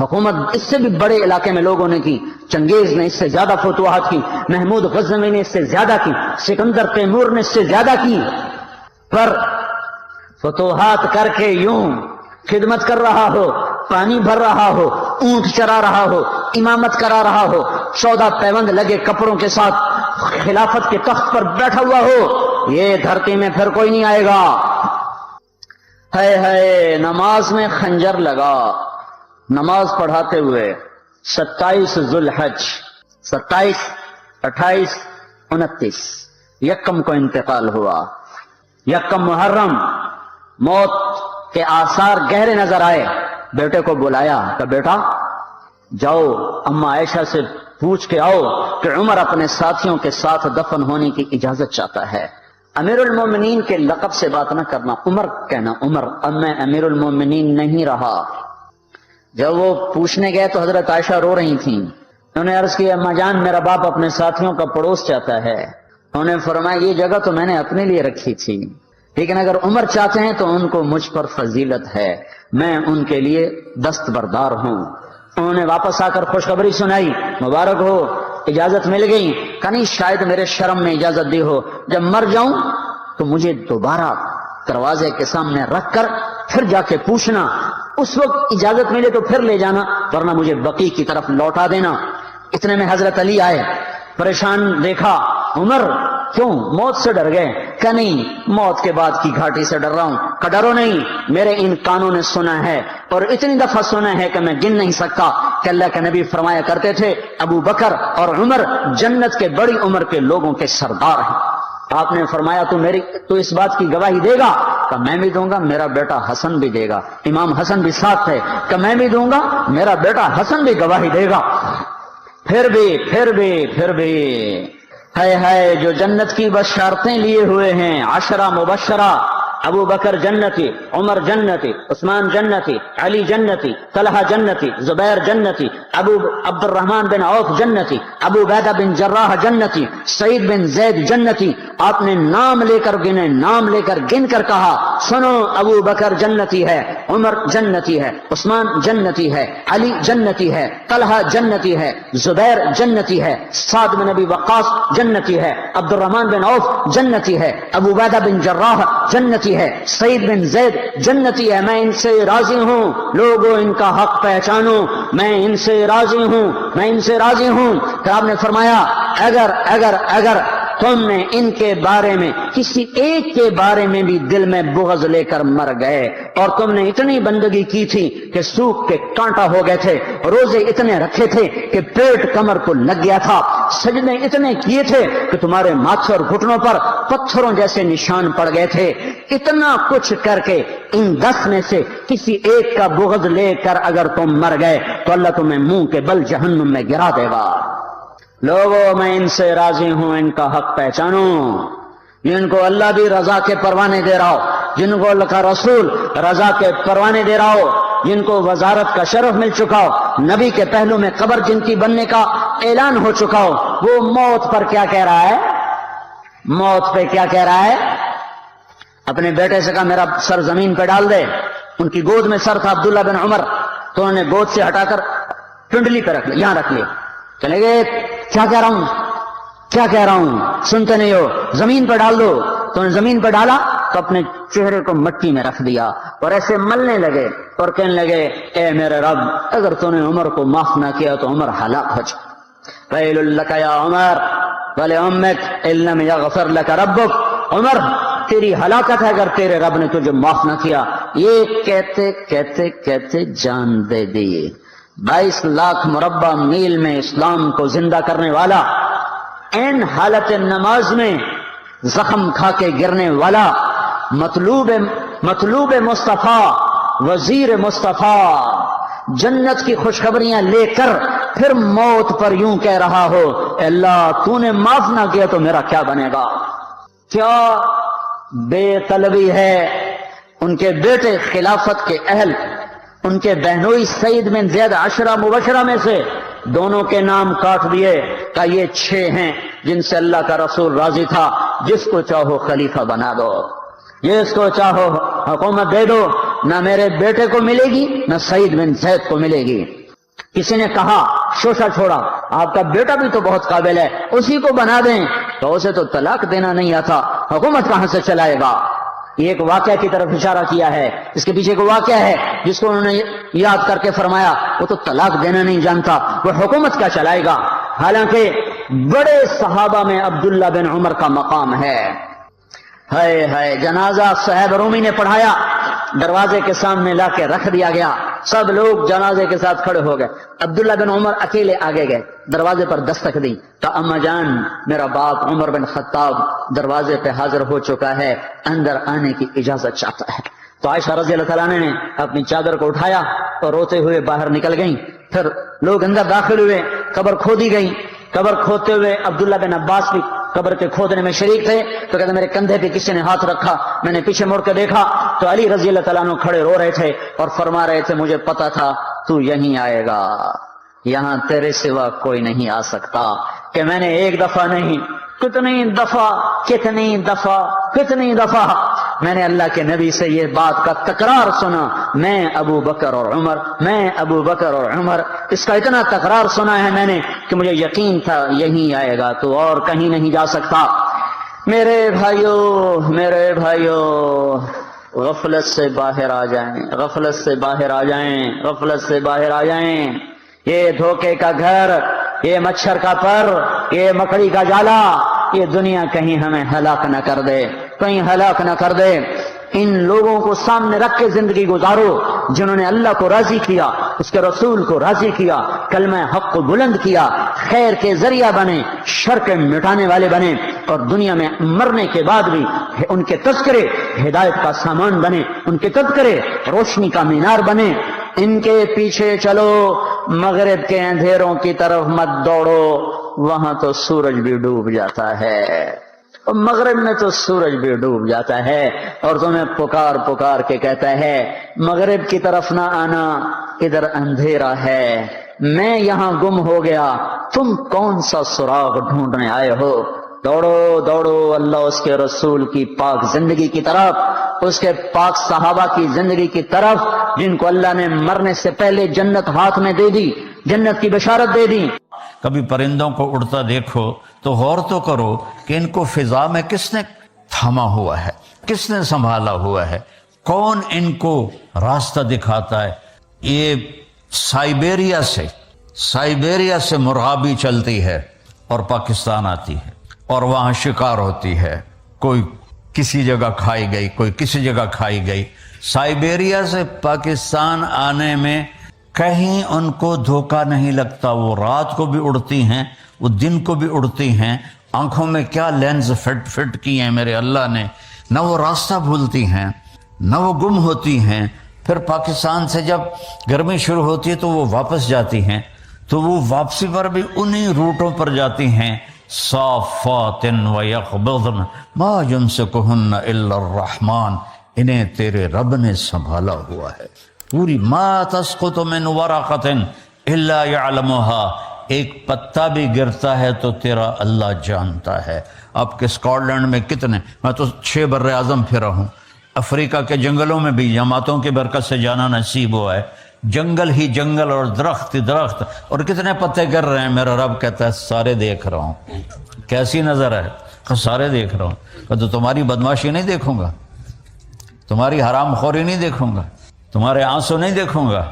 حکومت اس سے بھی بڑے علاقے میں لوگوں نے کی. چنگیز نے اس سے زیادہ فتوحات کی، محمود غزنوی نے اس سے زیادہ کی، سکندر تیمور نے اس سے زیادہ کی. پر فتوحات کر کے یوں خدمت کر رہا ہو، پانی بھر رہا ہو، اونٹ چرا رہا ہو، امامت کرا رہا ہو، 14 پیوند لگے کپڑوں کے ساتھ خلافت کے تخت پر بیٹھا ہوا ہو، یہ دھرتی میں پھر کوئی نہیں آئے گا. ہے نماز میں خنجر لگا. نماز پڑھاتے ہوئے 27 ذوالحج، 27، 28، 29 یکم کو انتقال ہوا. یکم محرم موت کے آثار گہرے نظر آئے. بیٹے کو بلایا کہ بیٹا جاؤ اما عائشہ سے پوچھ کے آؤ کہ عمر اپنے ساتھیوں کے ساتھ دفن ہونے کی اجازت چاہتا ہے. امیر المومنین کے لقب سے بات نہ کرنا، عمر کہنا. عمر، اب میں امیر المومنین نہیں رہا. جب وہ پوچھنے گئے تو حضرت عائشہ رو رہی تھیں. انہوں نے عرض کیا اما جان میرا باپ اپنے ساتھیوں کا پڑوس چاہتا ہے. انہوں نے فرمایا یہ جگہ تو میں نے اپنے لیے رکھی تھی، لیکن اگر عمر چاہتے ہیں تو ان کو مجھ پر فضیلت ہے، میں ان کے لیے دستبردار ہوں. انہوں نے واپس آ کر خوشخبری سنائی، مبارک ہو اجازت مل گئی. کہیں شاید میرے شرم میں اجازت دی ہو، جب مر جاؤں تو مجھے دوبارہ دروازے کے سامنے رکھ کر پھر جا کے پوچھنا، اس وقت اجازت ملے تو پھر لے جانا، ورنہ مجھے بقی کی طرف لوٹا دینا. اتنے میں حضرت علی آئے. پریشان دیکھا. عمر کیوں موت سے ڈر گئے؟ کہ نہیں موت کے بعد کی گھاٹی سے ڈر رہا ہوں. کہ ڈرو نہیں، میرے ان کانوں نے سنا ہے اور اتنی دفعہ سنا ہے کہ میں گن نہیں سکتا کہ اللہ کے نبی فرمایا کرتے تھے ابو بکر اور عمر جنت کے بڑی عمر کے لوگوں کے سردار ہیں. آپ نے فرمایا تو اس بات کی گواہی دے گا؟ کہ میں بھی دوں گا، میرا بیٹا حسن بھی دے گا. امام حسن بھی ساتھ تھے. کہ میں بھی دوں گا، میرا بیٹا حسن بھی گواہی دے گا. پھر بھی ہے جو جنت کی بشارتیں لیے ہوئے ہیں، 10 مبشرہ. ابو بکر جنتی، عمر جنتی، عثمان جنتی، علی جنتی، طلحہ جنتی، زبیر جنتی، ابو عبد الرحمن بن عوف جنتی، ابو عبیدہ بن جراح جنتی، سعید بن زید جنتی. آپ نے نام لے کر گنے، نام لے کر گن کر کہا سنو ابو بکر جنتی ہے، عمر جنتی ہے، عثمان جنتی ہے، علی جنتی ہے، طلحہ جنتی ہے، زبیر جنتی ہے، سعد بن ابی وقاص جنتی ہے، عبد الرحمن بن عوف جنتی ہے، ابو عبیدہ بن جراح جنتی ہے، سعید بن زید جنتی ہے. میں ان سے راضی ہوں. لوگوں ان کا حق پہچانو، میں ان سے راضی ہوں، میں ان سے راضی ہوں. کہ آپ نے فرمایا اگر تم نے ان کے بارے میں کسی ایک کے بارے میں بھی دل میں بغض لے کر مر گئے، اور تم نے اتنی بندگی کی تھی کہ سوکھ کے کانٹا ہو گئے تھے، روزے اتنے رکھے تھے کہ پیٹ کمر کو لگ گیا تھا، سجدے اتنے کیے تھے کہ تمہارے ماتھے اور گھٹنوں پر پتھروں جیسے نشان پڑ گئے تھے، اتنا کچھ کر کے ان 10 میں سے کسی ایک کا بغض لے کر اگر تم مر گئے تو اللہ تمہیں منہ کے بل جہنم میں گرا دے گا. لوگوں میں ان سے راضی ہوں، ان کا حق پہچانو. جن کو اللہ بھی رضا کے پروانے دے رہا ہو، جن کو اللہ کا رسول رضا کے پروانے دے رہا ہو، جن کو وزارت کا شرف مل چکا ہو، نبی کے پہلو میں قبر جن کی بننے کا اعلان ہو چکا ہو، وہ موت پر کیا کہہ رہا ہے؟ موت پہ کیا کہہ رہا ہے؟ اپنے بیٹے سے کہا میرا سر زمین پہ ڈال دے. ان کی گود میں سر تھا عبداللہ بن عمر، تو انہوں نے گود سے ہٹا کر پنڈلی پہ رکھ لیا، یہاں رکھ لیا. چلے گئے کیا کہہ رہا ہوں سنتے نہیں ہو، زمین پہ ڈال دو. تو انہیں زمین پہ ڈالا تو اپنے چہرے کو مٹی میں رکھ دیا اور ایسے ملنے لگے اور کہنے لگے اے میرے رب اگر تو نے عمر کو معاف نہ کیا تو عمر ہلاک ہو جائے. ویل لک یا عمر ولامک ان لم یغفر لک ربک. عمر تیری ہلاکت ہے اگر تیرے رب نے تجھے معاف نہ کیا. یہ کہتے کہتے کہتے جان دے دیے. 22 لاکھ مربع میل میں اسلام کو زندہ کرنے والا، این حالت نماز میں زخم کھا کے گرنے والا، مطلوب مصطفیٰ، وزیر مصطفیٰ، جنت کی خوشخبریاں لے کر پھر موت پر یوں کہہ رہا ہو اے اللہ تو نے معاف نہ کیا تو میرا کیا بنے گا؟ کیا بے طلبی ہے۔ ان کے بیٹے خلافت کے اہل، ان کے بہنوئی سعید بن زید عشرہ مبشرہ میں سے دونوں کے نام کاٹ دیے کہ یہ 6 ہیں جن سے اللہ کا رسول راضی تھا، جس کو چاہو خلیفہ بنا دو، جس کو چاہو حکومت دے دو، نہ میرے بیٹے کو ملے گی نہ سعید بن زید کو ملے گی۔ کسی نے کہا شوشہ چھوڑا، آپ کا بیٹا بھی تو بہت قابل ہے، اسی کو بنا دیں، تو اسے تو طلاق دینا نہیں آتا، حکومت کہاں سے چلائے گا؟ یہ ایک واقعہ کی طرف اشارہ کیا ہے، اس کے پیچھے ایک واقعہ ہے جس کو انہوں نے یاد کر کے فرمایا وہ تو طلاق دینا نہیں جانتا، وہ حکومت کیا چلائے گا؟ حالانکہ بڑے صحابہ میں عبداللہ بن عمر کا مقام ہے۔ ہے جنازہ صہیب رومی نے پڑھایا، دروازے کے سامنے لا کے رکھ دیا گیا، سب لوگ جنازے کے ساتھ کھڑے ہو گئے، عبداللہ بن عمر اکیلے آگے گئے، دروازے پر دستک دی تو اما جان میرا باپ عمر بن خطاب دروازے پہ حاضر ہو چکا ہے، اندر آنے کی اجازت چاہتا ہے۔ تو عائشہ رضی اللہ تعالیٰ نے اپنی چادر کو اٹھایا اور روتے ہوئے باہر نکل گئیں۔ پھر لوگ اندر داخل ہوئے، قبر کھودی گئی، قبر کھودتے ہوئے عبداللہ بن عباس بھی قبر کے کھودنے میں شریک تھے، تو کہتے میرے کندھے پہ کسی نے ہاتھ رکھا، میں نے پیچھے مڑ کے دیکھا تو علی رضی اللہ تعالیٰ عنہ کھڑے رو رہے تھے اور فرما رہے تھے مجھے پتا تھا تو یہیں آئے گا، یہاں تیرے سوا کوئی نہیں آ سکتا۔ کہ میں نے ایک دفعہ نہیں کتنی دفعہ میں نے اللہ کے نبی سے یہ بات کا تکرار سنا، میں ابو بکر اور عمر، اس کا اتنا تکرار سنا ہے میں نے کہ مجھے یقین تھا یہیں آئے گا، تو اور کہیں نہیں جا سکتا۔ میرے بھائیو غفلت سے باہر آ جائیں، یہ دھوکے کا گھر، یہ مچھر کا پر، یہ مکڑی کا جالا، یہ دنیا کہیں ہمیں ہلاک نہ کر دے۔ ان لوگوں کو سامنے رکھ کے زندگی گزارو جنہوں نے اللہ کو راضی کیا، اس کے رسول کو راضی کیا، کلمہ حق کو بلند کیا، خیر کے ذریعہ بنے، شر کے مٹانے والے بنے، اور دنیا میں مرنے کے بعد بھی ان کے تذکرے ہدایت کا سامان بنے، ان کے تذکرے روشنی کا مینار بنے۔ ان کے پیچھے چلو، مغرب کے اندھیروں کی طرف مت دوڑو، وہاں تو سورج بھی ڈوب جاتا ہے، مغرب میں تو سورج بھی ڈوب جاتا ہے، اور تمہیں پکار کے کہتا ہے مغرب کی طرف نہ آنا، ادھر اندھیرا ہے، میں یہاں گم ہو گیا، تم کون سا سراغ ڈھونڈنے آئے ہو؟ دوڑو اللہ اس کے رسول کی پاک زندگی کی طرف، اس کے پاک صحابہ کی زندگی کی طرف، جن کو اللہ نے مرنے سے پہلے جنت ہاتھ میں دے دی، جنت کی بشارت دے دی۔ کبھی پرندوں کو اڑتا دیکھو تو غور تو کرو کہ ان کو فضا میں کس نے تھاما ہوا ہے، کس نے سنبھالا ہوا ہے، کون ان کو راستہ دکھاتا ہے۔ یہ سائبیریا سے مرغابی چلتی ہے اور پاکستان آتی ہے اور وہاں شکار ہوتی ہے، کوئی کسی جگہ کھائی گئی، کوئی کسی جگہ کھائی گئی۔ سائبیریا سے پاکستان آنے میں کہیں ان کو دھوکہ نہیں لگتا، وہ رات کو بھی اڑتی ہیں، وہ دن کو بھی اڑتی ہیں، آنکھوں میں کیا لینز فٹ کی ہیں میرے اللہ نے، نہ وہ راستہ بھولتی ہیں نہ وہ گم ہوتی ہیں۔ پھر پاکستان سے جب گرمی شروع ہوتی ہے تو وہ واپس جاتی ہیں، تو وہ واپسی پر بھی انہی روٹوں پر جاتی ہیں، صافات ویقبضن ما یمسکہن الا الرحمن، انہیں تیرے رب نے سنبھالا ہوا ہے۔ پوری ما تسقط من ورقۃ الا یعلمها، ایک پتا بھی گرتا ہے تو تیرا اللہ جانتا ہے۔ اب کے اسکاٹ لینڈ میں کتنے، میں تو 6 بر اعظم پھرا ہوں، افریقہ کے جنگلوں میں بھی جماعتوں کی برکت سے جانا نصیب ہوا ہے، جنگل ہی جنگل اور درخت ہی درخت، اور کتنے پتے گر رہے ہیں، میرا رب کہتا ہے سارے دیکھ رہا ہوں۔ کیسی نظر ہے؟ سارے دیکھ رہا ہوں۔ کہ تو تمہاری بدماشی نہیں دیکھوں گا، تمہاری حرام خوری نہیں دیکھوں گا، تمہارے آنسو نہیں دیکھوں گا۔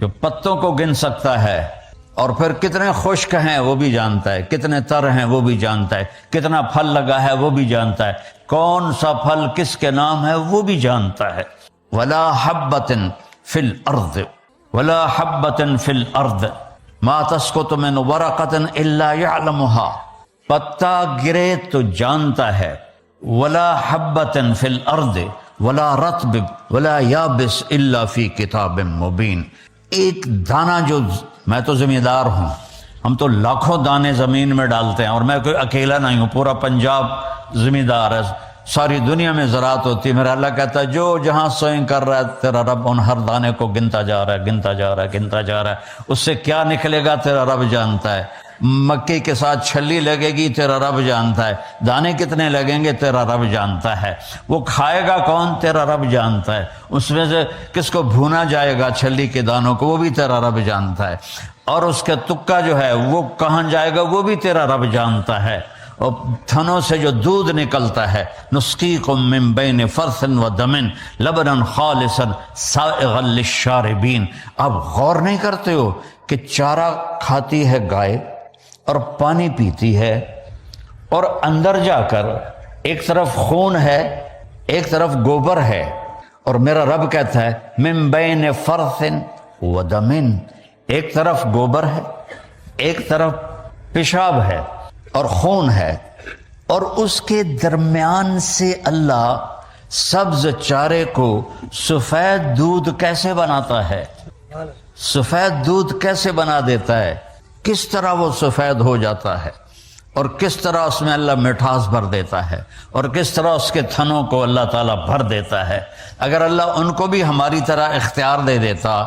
جو پتوں کو گن سکتا ہے اور پھر کتنے خشک ہیں وہ بھی جانتا ہے، کتنے تر ہیں وہ بھی جانتا ہے، کتنا پھل لگا ہے وہ بھی جانتا ہے، کون سا پھل کس کے نام ہے وہ بھی جانتا ہے۔ ولا حبۃ فی الارض ولا حبۃ فی الارض ما تسقط من ورقۃ الا یعلمها، پتا گرے تو جانتا ہے، ولا حبۃ فی الارض ولا رطب ولا یابس الا فی کتاب مبین، ایک دانہ جو، میں تو زمیندار ہوں، ہم تو لاکھوں دانے زمین میں ڈالتے ہیں، اور میں کوئی اکیلا نہیں ہوں، پورا پنجاب زمیندار ہے، ساری دنیا میں زراعت ہوتی ہے۔ میرا اللہ کہتا ہے جو جہاں سوئنگ کر رہا ہے تیرا رب ان ہر دانے کو گنتا جا رہا ہے، گنتا جا رہا ہے، گنتا جا رہا ہے۔ اس سے کیا نکلے گا تیرا رب جانتا ہے۔ مکے کے ساتھ چھلی لگے گی تیرا رب جانتا ہے، دانے کتنے لگیں گے تیرا رب جانتا ہے، وہ کھائے گا کون تیرا رب جانتا ہے، اس میں سے کس کو بھونا جائے گا چھلی کے دانوں کو وہ بھی تیرا رب جانتا ہے، اور اس کا تکا جو ہے وہ کہاں جائے گا وہ بھی تیرا رب جانتا ہے۔ اور تھنوں سے جو دودھ نکلتا ہے، نسقیکم من بین فرث و دم لبنا خالصا سائغا للشاربین۔ آپ غور نہیں کرتے ہو کہ چارہ کھاتی ہے گائے اور پانی پیتی ہے، اور اندر جا کر ایک طرف خون ہے ایک طرف گوبر ہے، اور میرا رب کہتا ہے من بین فرث و دم، ایک طرف گوبر ہے ایک طرف پیشاب ہے اور خون ہے، اور اس کے درمیان سے اللہ سبز چارے کو سفید دودھ کیسے بناتا ہے، سفید دودھ کیسے بنا دیتا ہے، کس طرح وہ سفید ہو جاتا ہے، اور کس طرح اس میں اللہ مٹھاس بھر دیتا ہے، اور کس طرح اس کے تھنوں کو اللہ تعالیٰ بھر دیتا ہے۔ اگر اللہ ان کو بھی ہماری طرح اختیار دے دیتا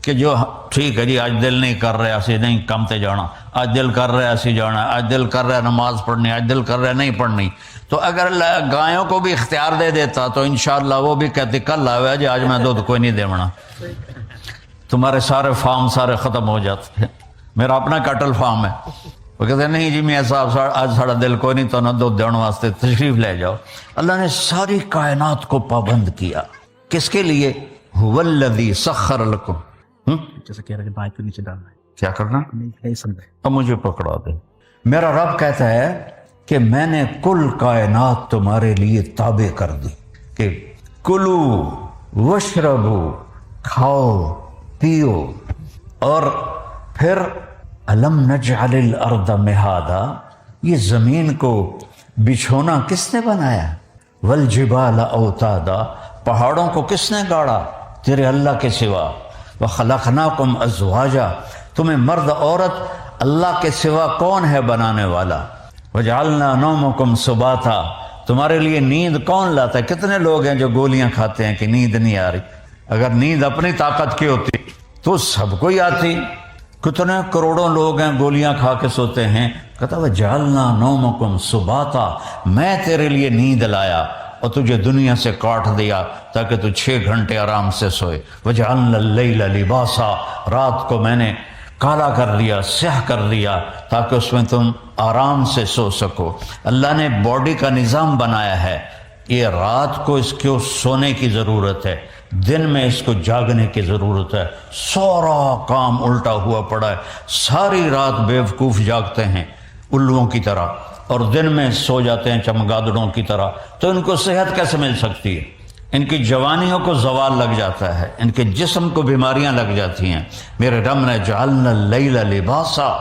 کہ جو ٹھیک ہے جی آج دل نہیں کر رہا ایسے نہیں کمتے جانا، آج دل کر رہا ہے ایسے جانا، آج دل کر رہا ہے نماز پڑھنی، آج دل کر رہا ہے نہیں پڑھنی، تو اگر اللہ گایوں کو بھی اختیار دے دیتا تو انشاءاللہ وہ بھی کہتے کل آوے جی آج میں دودھ کوئی نہیں دیونا، تمہارے سارے فارم سارے ختم ہو جاتے ہیں۔ میرا اپنا کیٹل فارم ہے، وہ کہتے ہیں نہیں جی میاں صاحب آج ساڑا دل کوئی نہیں تو نہ دودھ دینے واسطے تشریف لے جاؤ۔ اللہ نے ساری کائنات کو پابند کیا، کس کے لیے؟ هو الذی سخر لکم، جیسے کہہ رہے ہیں بھائی کو نیچے ڈالنا ہے، کیا کرنا؟ نہیں سمجھے۔ اب مجھے پکڑا دے۔ میرا رب کہتا ہے کہ میں نے کل کائنات تمہارے لیے تابع کر دی کہ کلو وشربو، کھاؤ پیو، اور پھر الم نجعل الارض مہادا، یہ زمین کو بچھونا کس نے بنایا؟ والجبال اوتادا، پہاڑوں کو کس نے گاڑا؟ تیرے اللہ کے سوا۔ وخلقناکم ازواجا، تمہیں مرد عورت اللہ کے سوا کون ہے بنانے والا؟ وجعلنا نومکم سباتا، تمہارے لیے نیند کون لاتا ہے؟ کتنے لوگ ہیں جو گولیاں کھاتے ہیں کہ نیند نہیں آ رہی، اگر نیند اپنی طاقت کی ہوتی تو سب کو ہی آتی، کتنے کروڑوں لوگ ہیں گولیاں کھا کے سوتے ہیں۔ کہتا وجعلنا نومکم سباتا، میں تیرے لیے نیند لایا اور تجھے دنیا سے کاٹ دیا تاکہ تو 6 گھنٹے آرام سے سوئے۔ وجعلنا اللیل لباسا، رات کو میں نے کالا کر دیا، سیاہ کر دیا تاکہ اس میں تم آرام سے سو سکو۔ اللہ نے باڈی کا نظام بنایا ہے، یہ رات کو اس کو سونے کی ضرورت ہے، دن میں اس کو جاگنے کی ضرورت ہے۔ سارا کام الٹا ہوا پڑا ہے، ساری رات بیوقوف جاگتے ہیں الوؤں کی طرح، اور دن میں سو جاتے ہیں چمگادڑوں کی طرح، تو ان کو صحت کیسے مل سکتی ہے؟ ان کی جوانیوں کو زوال لگ جاتا ہے، ان کے جسم کو بیماریاں لگ جاتی ہیں۔ میرے رب نے جعلنا اللیل لباسا،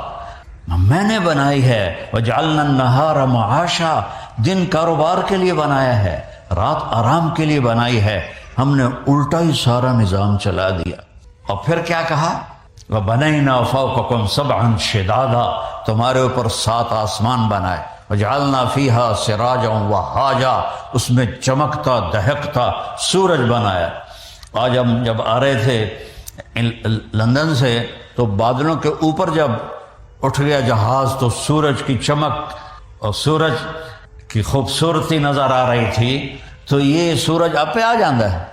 میں نے بنائی ہے، وجعلنا النہار معاشا، دن کاروبار کے لیے بنایا ہے، رات آرام کے لیے بنائی ہے۔ ہم نے الٹا ہی سارا نظام چلا دیا، اور پھر کیا کہا؟ وَبَنَيْنَا فَوْقَكُمْ سَبْعًا شِدَادًا، تمہارے اوپر 7 آسمان بنائے، وَجَعَلْنَا فِيهَا سِرَاجًا وَهَاجًا، اس میں چمکتا دہکتا سورج بنایا۔ آج ہم جب آ رہے تھے لندن سے تو بادلوں کے اوپر جب اٹھ گیا جہاز تو سورج کی چمک اور سورج کی خوبصورتی نظر آ رہی تھی، تو یہ سورج آپ پہ آ جاندہ ہے۔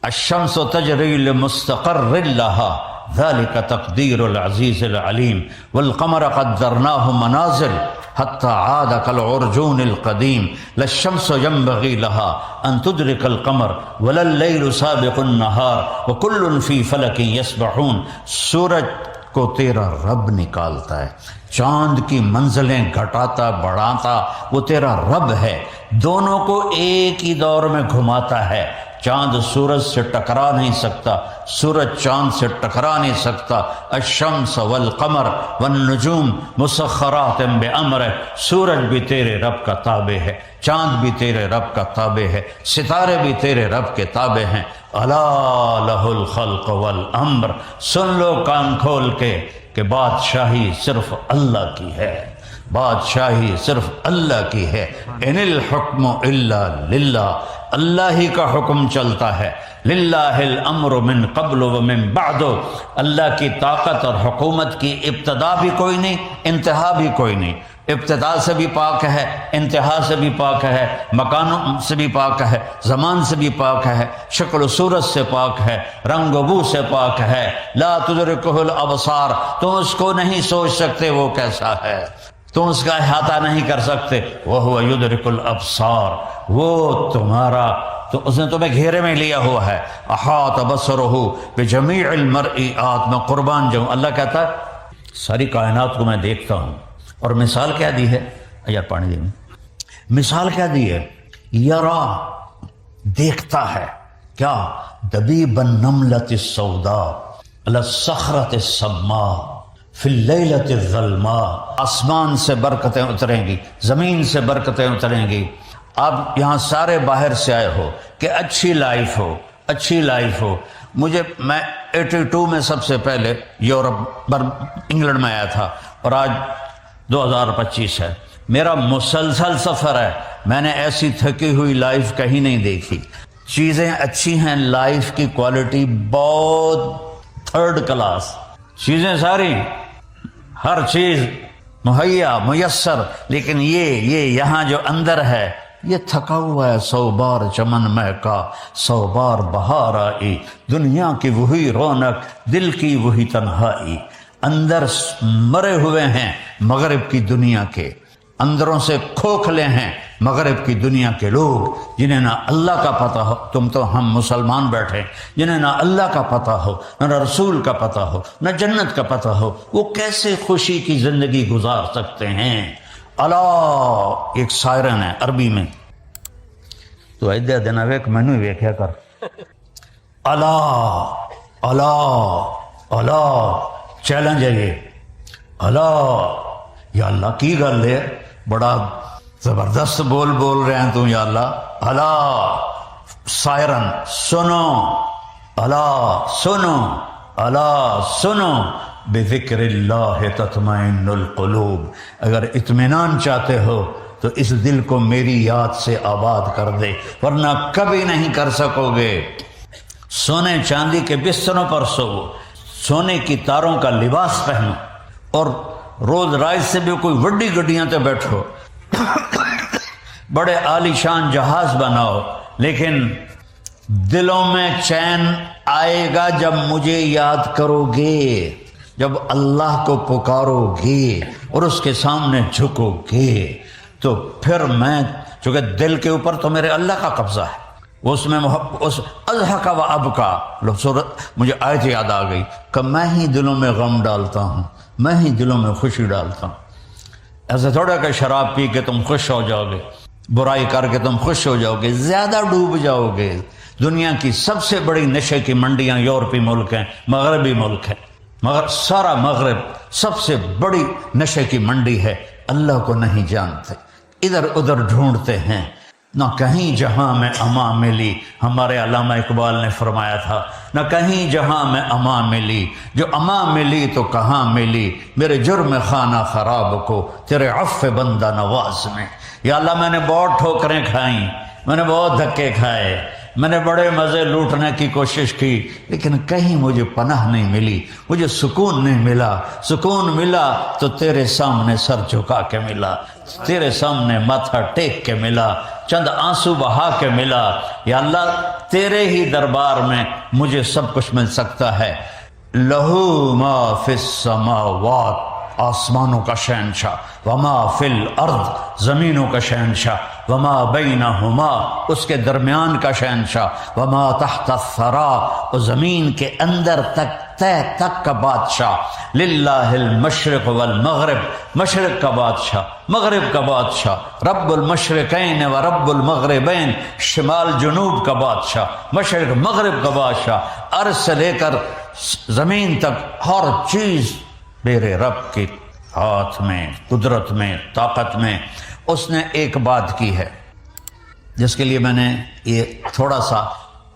الشمس تجری لمستقر لها ذلك تقدیر العزیز العلیم والقمر قدرناه منازل حتى عاد كالعرجون القدیم لا الشمس ينبغي لها ان تدرك القمر ولا الليل سابق النهار وكل في فلك يسبحون، سورج کو تیرا رب نکالتا ہے، چاند کی منزلیں گھٹاتا بڑھاتا وہ تیرا رب ہے، دونوں کو ایک ہی دور میں گھماتا ہے، چاند سورج سے ٹکرا نہیں سکتا، سورج چاند سے ٹکرا نہیں سکتا۔ الشمس والقمر والنجوم مسخرات بامرہ، سورج بھی تیرے رب کا تابع ہے، چاند بھی تیرے رب کا تابع ہے، ستارے بھی تیرے رب کے تابع ہیں۔ الا لہ الخلق والامر، سن لو کان کھول کے کہ بادشاہی صرف اللہ کی ہے، بادشاہی صرف اللہ کی ہے۔ ان الحکم الا للہ، اللہ ہی کا حکم چلتا ہے۔ للہ الامر من قبل ومن بعد، اللہ کی طاقت اور حکومت کی ابتدا بھی کوئی نہیں، انتہا بھی کوئی نہیں۔ ابتدا سے بھی پاک ہے، انتہا سے بھی پاک ہے، مکانوں سے بھی پاک ہے، زمان سے بھی پاک ہے، شکل و صورت سے پاک ہے، رنگ و بو سے پاک ہے۔ لا تدرکہ الابصار، تم اس کو نہیں سوچ سکتے وہ کیسا ہے، تم اس کا احاطہ نہیں کر سکتے۔ وہو یدرک الابصار، وہ تمہارا، تو اس نے تمہیں گھیرے میں لیا ہوا ہے۔ احاط بصرہ بجمیع المرئیات، میں قربان جاؤں، اللہ کہتا ہے ساری کائنات کو میں دیکھتا ہوں۔ اور مثال کیا دی ہے، یار پانی دیں، مثال کیا دی ہے، یرا دیکھتا ہے کیا، دبیب النملۃ السوداء علی الصخرۃ الصماء فی اللیلۃ الظلماء، آسمان سے برکتیں اتریں گی، زمین سے برکتیں اتریں گی۔ آپ یہاں سارے باہر سے آئے ہو کہ اچھی لائف ہو، اچھی لائف ہو۔ میں 82 میں سب سے پہلے یورپ انگلینڈ میں آیا تھا، اور آج 2025 ہے، میرا مسلسل سفر ہے، میں نے ایسی تھکی ہوئی لائف کہیں نہیں دیکھی۔ چیزیں اچھی ہیں، لائف کی کوالٹی بہت تھرڈ کلاس، چیزیں ساری، ہر چیز مہیا میسر، لیکن یہ یہاں جو اندر ہے یہ تھکا ہوا ہے۔ 100 بار چمن مہکا، 100 بار بہار آئی، دنیا کی وہی رونق، دل کی وہی تنہائی۔ اندر مرے ہوئے ہیں مغرب کی دنیا کے، اندروں سے کھوکھلے ہیں مغرب کی دنیا کے لوگ، جنہیں نہ اللہ کا پتہ ہو، تم تو ہم مسلمان بیٹھے، جنہیں نہ اللہ کا پتہ ہو، نہ رسول کا پتہ ہو، نہ جنت کا پتہ ہو، وہ کیسے خوشی کی زندگی گزار سکتے ہیں۔ اللہ ایک سائرن ہے عربی میں، تو ایدہ دینا ویک میں نہیں ویکھیا کر، اللہ اللہ اللہ، چیلنج ہے یہ، اللہ یا اللہ کی گل ہے، بڑا زبردست بول رہے ہیں تم یا اللہ۔ اللہ سائرن، سنو اللہ، سنو اللہ، سنو، بذکر اللہ تطمئن القلوب، اگر اطمینان چاہتے ہو تو اس دل کو میری یاد سے آباد کر دے، ورنہ کبھی نہیں کر سکو گے۔ سونے چاندی کے بستروں پر سو، سونے کی تاروں کا لباس پہنو، اور روز رائز سے بھی کوئی وڈی گڈیاں تے بیٹھو، بڑے عالی شان جہاز بناؤ، لیکن دلوں میں چین آئے گا جب مجھے یاد کرو گے، جب اللہ کو پکارو گے اور اس کے سامنے جھکو گے، تو پھر میں، چونکہ دل کے اوپر تو میرے اللہ کا قبضہ ہے، اس میں اس اضحک و ابکا، مجھے آیت یاد آ گئی کہ میں ہی دلوں میں غم ڈالتا ہوں، میں ہی دلوں میں خوشی ڈالتا ہوں۔ ایسا تھوڑا کہ شراب پی کے تم خوش ہو جاؤ گے، برائی کر کے تم خوش ہو جاؤ گے، زیادہ ڈوب جاؤ گے۔ دنیا کی سب سے بڑی نشے کی منڈیاں یورپی ملک ہیں، مغربی ملک ہیں، مگر سارا مغرب سب سے بڑی نشے کی منڈی ہے۔ اللہ کو نہیں جانتے، ادھر ادھر ڈھونڈتے ہیں، نہ کہیں جہاں میں امان ملی، ہمارے علامہ اقبال نے فرمایا تھا، نہ کہیں جہاں میں امان ملی، جو امان ملی تو کہاں ملی، میرے جرم خانہ خراب کو تیرے عفو بندہ نواز میں۔ یا اللہ میں نے بہت ٹھوکریں کھائیں، میں نے بہت دھکے کھائے، میں نے بڑے مزے لوٹنے کی کوشش کی، لیکن کہیں مجھے پناہ نہیں ملی، مجھے سکون نہیں ملا۔ سکون ملا تو تیرے سامنے سر جھکا کے ملا، تیرے سامنے ماتھا ٹیک کے ملا، چند آنسو بہا کے ملا۔ یا اللہ تیرے ہی دربار میں مجھے سب کچھ مل سکتا ہے۔ لہو ما فی السماوات، آسمانوں کا شہنشاہ، وما فی الارض، زمینوں کا شہنشاہ، وما بینہما، اس کے درمیان کا شہنشاہ، وما تحت الثری، اور زمین کے اندر تک تہ تک کا بادشاہ، للہ المشرق والمغرب، مشرق کا بادشاہ مغرب کا بادشاہ، رب المشرقین و رب المغربین، شمال جنوب کا بادشاہ، مشرق مغرب کا بادشاہ، عرض سے لے کر زمین تک ہر چیز میرے رب کے ہاتھ میں، قدرت میں، طاقت میں۔ اس نے ایک بات کی ہے جس کے لیے میں نے یہ تھوڑا سا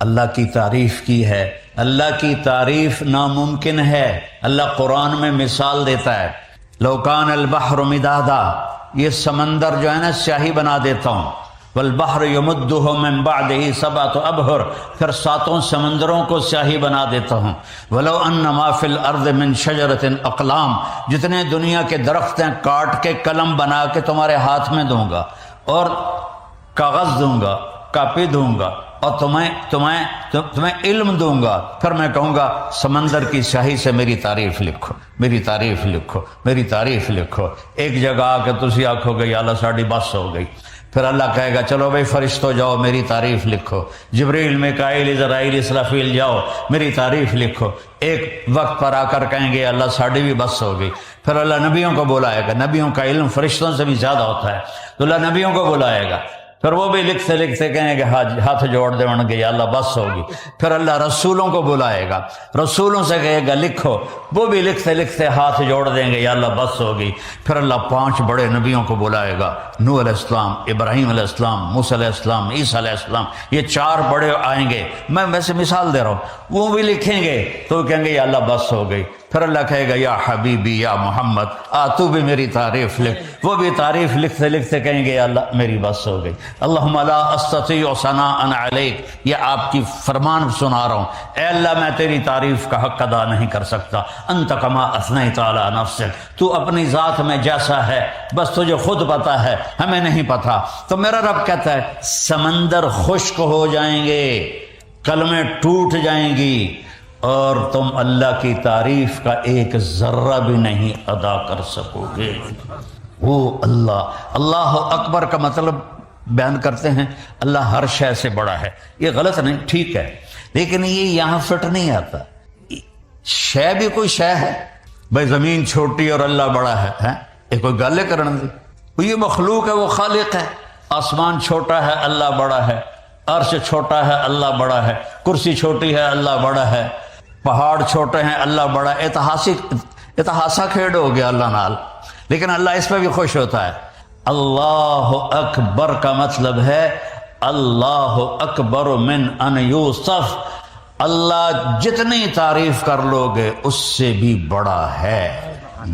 اللہ کی تعریف کی ہے۔ اللہ کی تعریف ناممکن ہے۔ اللہ قرآن میں مثال دیتا ہے، لو کان البحر مدادا، یہ سمندر جو ہے نا سیاہی بنا دیتا ہوں، والبحر یمدہ من بعدہ سبعۃ ابحر، پھر 7 سمندروں کو سیاہی بنا دیتا ہوں، ولو ان ما فی الارض من شجرۃ اقلام، جتنے دنیا کے درخت ہیں کاٹ کے قلم بنا کے تمہارے ہاتھ میں دوں گا، اور کاغذ دوں گا، کاپی دوں گا، اور تمہیں علم دوں گا، پھر میں کہوں گا سمندر کی سیاہی سے میری تعریف لکھو، میری تعریف لکھو، میری تعریف لکھو۔ ایک جگہ آ کے تسی آکھو گے یا اللہ ساڑی بس ہو گئی، پھر اللہ کہے گا چلو بھائی فرشتو جاؤ میری تعریف لکھو، جبریل میکائیل اسرافیل اسرافیل جاؤ میری تعریف لکھو۔ ایک وقت پر آ کر کہیں گے اللہ ساڑی بھی بس ہو گئی، پھر اللہ نبیوں کو بلائے گا، نبیوں کا علم فرشتوں سے بھی زیادہ ہوتا ہے، تو اللہ نبیوں کو بلائے گا، پھر وہ بھی لکھتے لکھتے کہیں گے ہاتھ جوڑ دے گے یا اللہ بس ہوگی، پھر اللہ رسولوں کو بلائے گا، رسولوں سے کہے گا لکھو، وہ بھی لکھتے لکھتے ہاتھ جوڑ دیں گے یا اللہ بس ہوگی، پھر اللہ 5 بڑے نبیوں کو بلائے گا، نوح علیہ السلام، ابراہیم علیہ السلام، موسیٰ علیہ السلام، عیسیٰ علیہ السلام، یہ 4 بڑے آئیں گے، میں ویسے مثال دے رہا ہوں، وہ بھی لکھیں گے تو کہیں گے یا اللہ بس ہو گئی، پھر اللہ کہے گا یا حبیبی یا محمد تو بھی میری تعریف لکھ، وہ بھی تعریف لکھتے لکھتے کہیں گے یا اللہ میری بس ہو گئی۔ اللہم لا استطیع ثناء علیک، یہ آپ کی فرمان سنا رہا ہوں، اے اللہ میں تیری تعریف کا حق ادا نہیں کر سکتا، انت کما اثنیت علی نفسک، تو اپنی ذات میں جیسا ہے بس تجھے خود پتہ ہے، ہمیں نہیں پتہ۔ تو میرا رب کہتا ہے سمندر خشک ہو جائیں گے، کلمیں ٹوٹ جائیں گی، اور تم اللہ کی تعریف کا ایک ذرہ بھی نہیں ادا کر سکو گے۔ وہ اللہ اکبر کا مطلب بیان کرتے ہیں اللہ ہر شے سے بڑا ہے، یہ غلط نہیں، ٹھیک ہے، لیکن یہ یہاں فٹ نہیں آتا۔ شے بھی کوئی شے ہے، بھائی زمین چھوٹی اور اللہ بڑا ہے، یہ کوئی گل کرنے دی، یہ مخلوق ہے وہ خالق ہے، آسمان چھوٹا ہے اللہ بڑا ہے، عرش چھوٹا ہے اللہ بڑا ہے، کرسی چھوٹی ہے اللہ بڑا ہے، پہاڑ چھوٹے ہیں اللہ بڑا، اتہاسا کھیڑ ہو گیا اللہ نال، لیکن اللہ اس پہ بھی خوش ہوتا ہے۔ اللہ اکبر کا مطلب ہے اللہ اکبر من ان یوصف، اللہ جتنی تعریف کر لو گے اس سے بھی بڑا ہے۔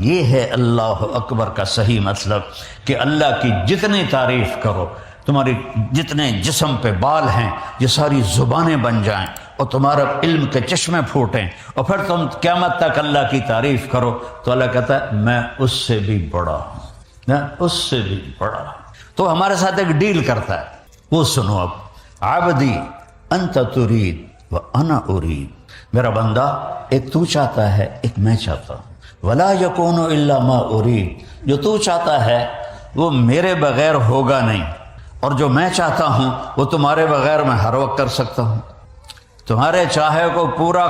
یہ ہے اللہ اکبر کا صحیح مطلب کہ اللہ کی جتنی تعریف کرو، تمہاری جتنے جسم پہ بال ہیں یہ ساری زبانیں بن جائیں اور تمہارا علم کے چشمے پھوٹیں، اور پھر تم قیامت تک اللہ کی تعریف کرو تو اللہ کہتا ہے میں اس سے بھی بڑا ہوں، میں اس سے بھی بڑا ہوں۔ تو ہمارے ساتھ ایک ڈیل کرتا ہے، وہ سنو اب، عبدی انت ترید و انا ارید، میرا بندہ ایک تو چاہتا ہے ایک میں چاہتا ہوں، ولا یکون الا ما ارید، جو تو چاہتا ہے وہ میرے بغیر ہوگا نہیں، اور جو میں چاہتا ہوں وہ تمہارے بغیر میں ہر وقت کر سکتا ہوں، تمہارے چاہے کو پورا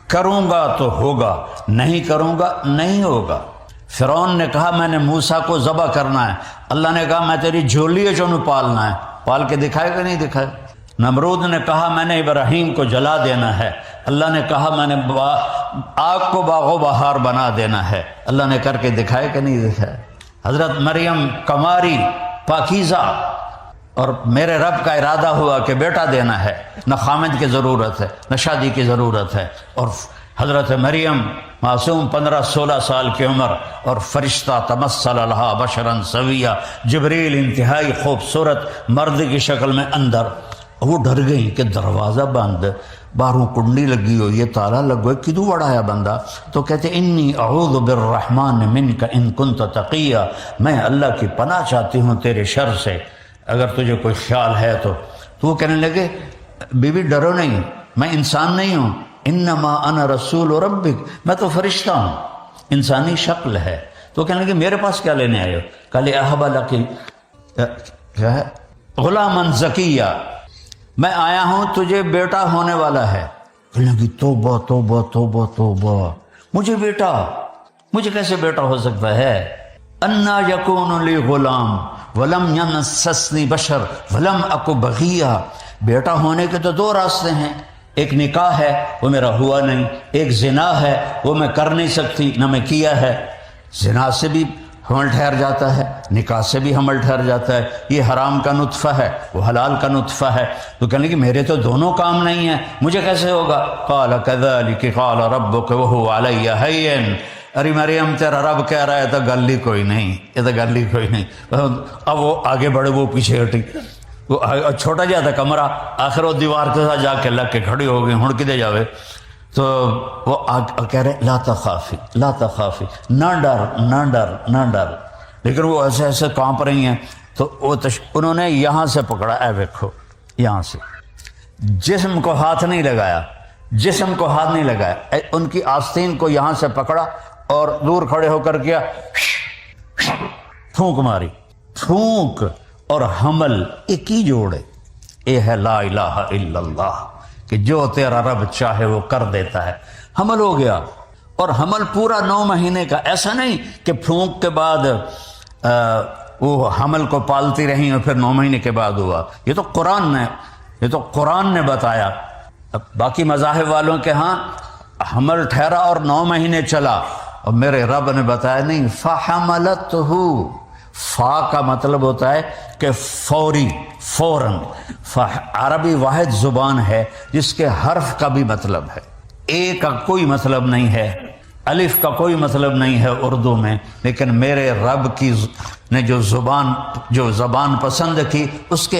کروں گا تو ہوگا، نہیں کروں گا نہیں ہوگا۔ فرعون نے کہا میں نے موسیٰ کو ذبح کرنا ہے، اللہ نے کہا میں تیری جھولی ہے چونو پالنا ہے، پال کے دکھائے کہ نہیں دکھائے۔ نمرود نے کہا میں نے ابراہیم کو جلا دینا ہے، اللہ نے کہا میں نے آگ کو باغ و بہار بنا دینا ہے، اللہ نے کر کے دکھائے کہ نہیں دکھائے۔ حضرت مریم کماری پاکیزہ، اور میرے رب کا ارادہ ہوا کہ بیٹا دینا ہے، نہ خامد کی ضرورت ہے نہ شادی کی ضرورت ہے، اور حضرت مریم معصوم 15-16 سال کی عمر، اور فرشتہ تمثل لہا بشرا سویہ، جبریل انتہائی خوبصورت مرد کی شکل میں اندر، وہ ڈر گئی کہ دروازہ بند، باہروں کنڈی لگی ہو، یہ تالا لگو کدو بڑا ہے بندہ، تو کہتے انی اعوذ بالرحمن منک ان کنت تقیہ، میں اللہ کی پناہ چاہتی ہوں تیرے شر سے اگر تجھے کوئی خیال ہے تو وہ کہنے لگے بی بی ڈرو نہیں، میں انسان نہیں ہوں، انما انا رسول ربک، میں تو فرشتہ ہوں، انسانی شکل ہے۔ تو کہنے لگے میرے پاس کیا لینے آئے ہو؟ قال اہب لک کیا ہے غلاما زکیہ، میں آیا ہوں تجھے بیٹا ہونے والا ہے، کہنے لگی توبہ توبہ توبہ توبہ، مجھے کیسے بیٹا ہو سکتا ہے؟ انا یکون لی غلام ولم یمسسنی بشر ولم اکو بغیہ، بیٹا ہونے کے تو دو راستے ہیں، ایک نکاح ہے وہ میرا ہوا نہیں، ایک زنا ہے وہ میں کر نہیں سکتی نہ میں کیا ہے، زنا سے بھی حمل ٹھہر جاتا ہے، نکاح سے بھی حمل ٹھہر جاتا ہے، یہ حرام کا نطفہ ہے وہ حلال کا نطفہ ہے، تو کہنے کہ میرے تو دونوں کام نہیں ہیں، مجھے کیسے ہوگا؟ قال کذلک قال ربک وہو علی ہین، ارے مریم تیرا رب کہہ رہا ہے تو گل ہی کوئی نہیں، یہ تو گل ہی کوئی نہیں۔ اب وہ آگے بڑھے، وہ پیچھے ہٹی، وہ چھوٹا جہا تھا کمرہ، آخر وہ دیوار کے ساتھ جا کے لگ کے کھڑی ہو گئی، ہن کدے جاوے؟ تو وہ کہہ رہے لا تخافی لا تخافی، نہ ڈر نہ ڈر نہ ڈر، لیکن وہ ایسے ایسے کانپ رہی ہیں، تو انہوں نے یہاں سے پکڑا، اے دیکھو یہاں سے، جسم کو ہاتھ نہیں لگایا، جسم کو ہاتھ نہیں لگایا، ان کی آستین کو یہاں سے پکڑا اور دور کھڑے ہو کر کیا، پھونک ماری، پھونک اور حمل ایک ہی جوڑے، یہ ہے لا الہ الا اللہ، کہ جو تیرا رب چاہے وہ کر دیتا ہے۔ حمل ہو گیا، اور حمل پورا 9 مہینے کا، ایسا نہیں کہ پھونک کے بعد وہ حمل کو پالتی رہیں اور پھر 9 مہینے کے بعد ہوا، یہ تو قرآن نے بتایا۔ اب باقی مذاہب والوں کے ہاں حمل ٹھہرا اور 9 مہینے چلا، اور میرے رب نے بتایا نہیں، فحملتہ، فا کا مطلب ہوتا ہے کہ فوری، فوراً۔ عربی واحد زبان ہے جس کے حرف کا بھی مطلب ہے، اے کا کوئی مطلب نہیں ہے، الف کا کوئی مطلب نہیں ہے اردو میں، لیکن میرے رب کی نے جو زبان پسند کی اس کے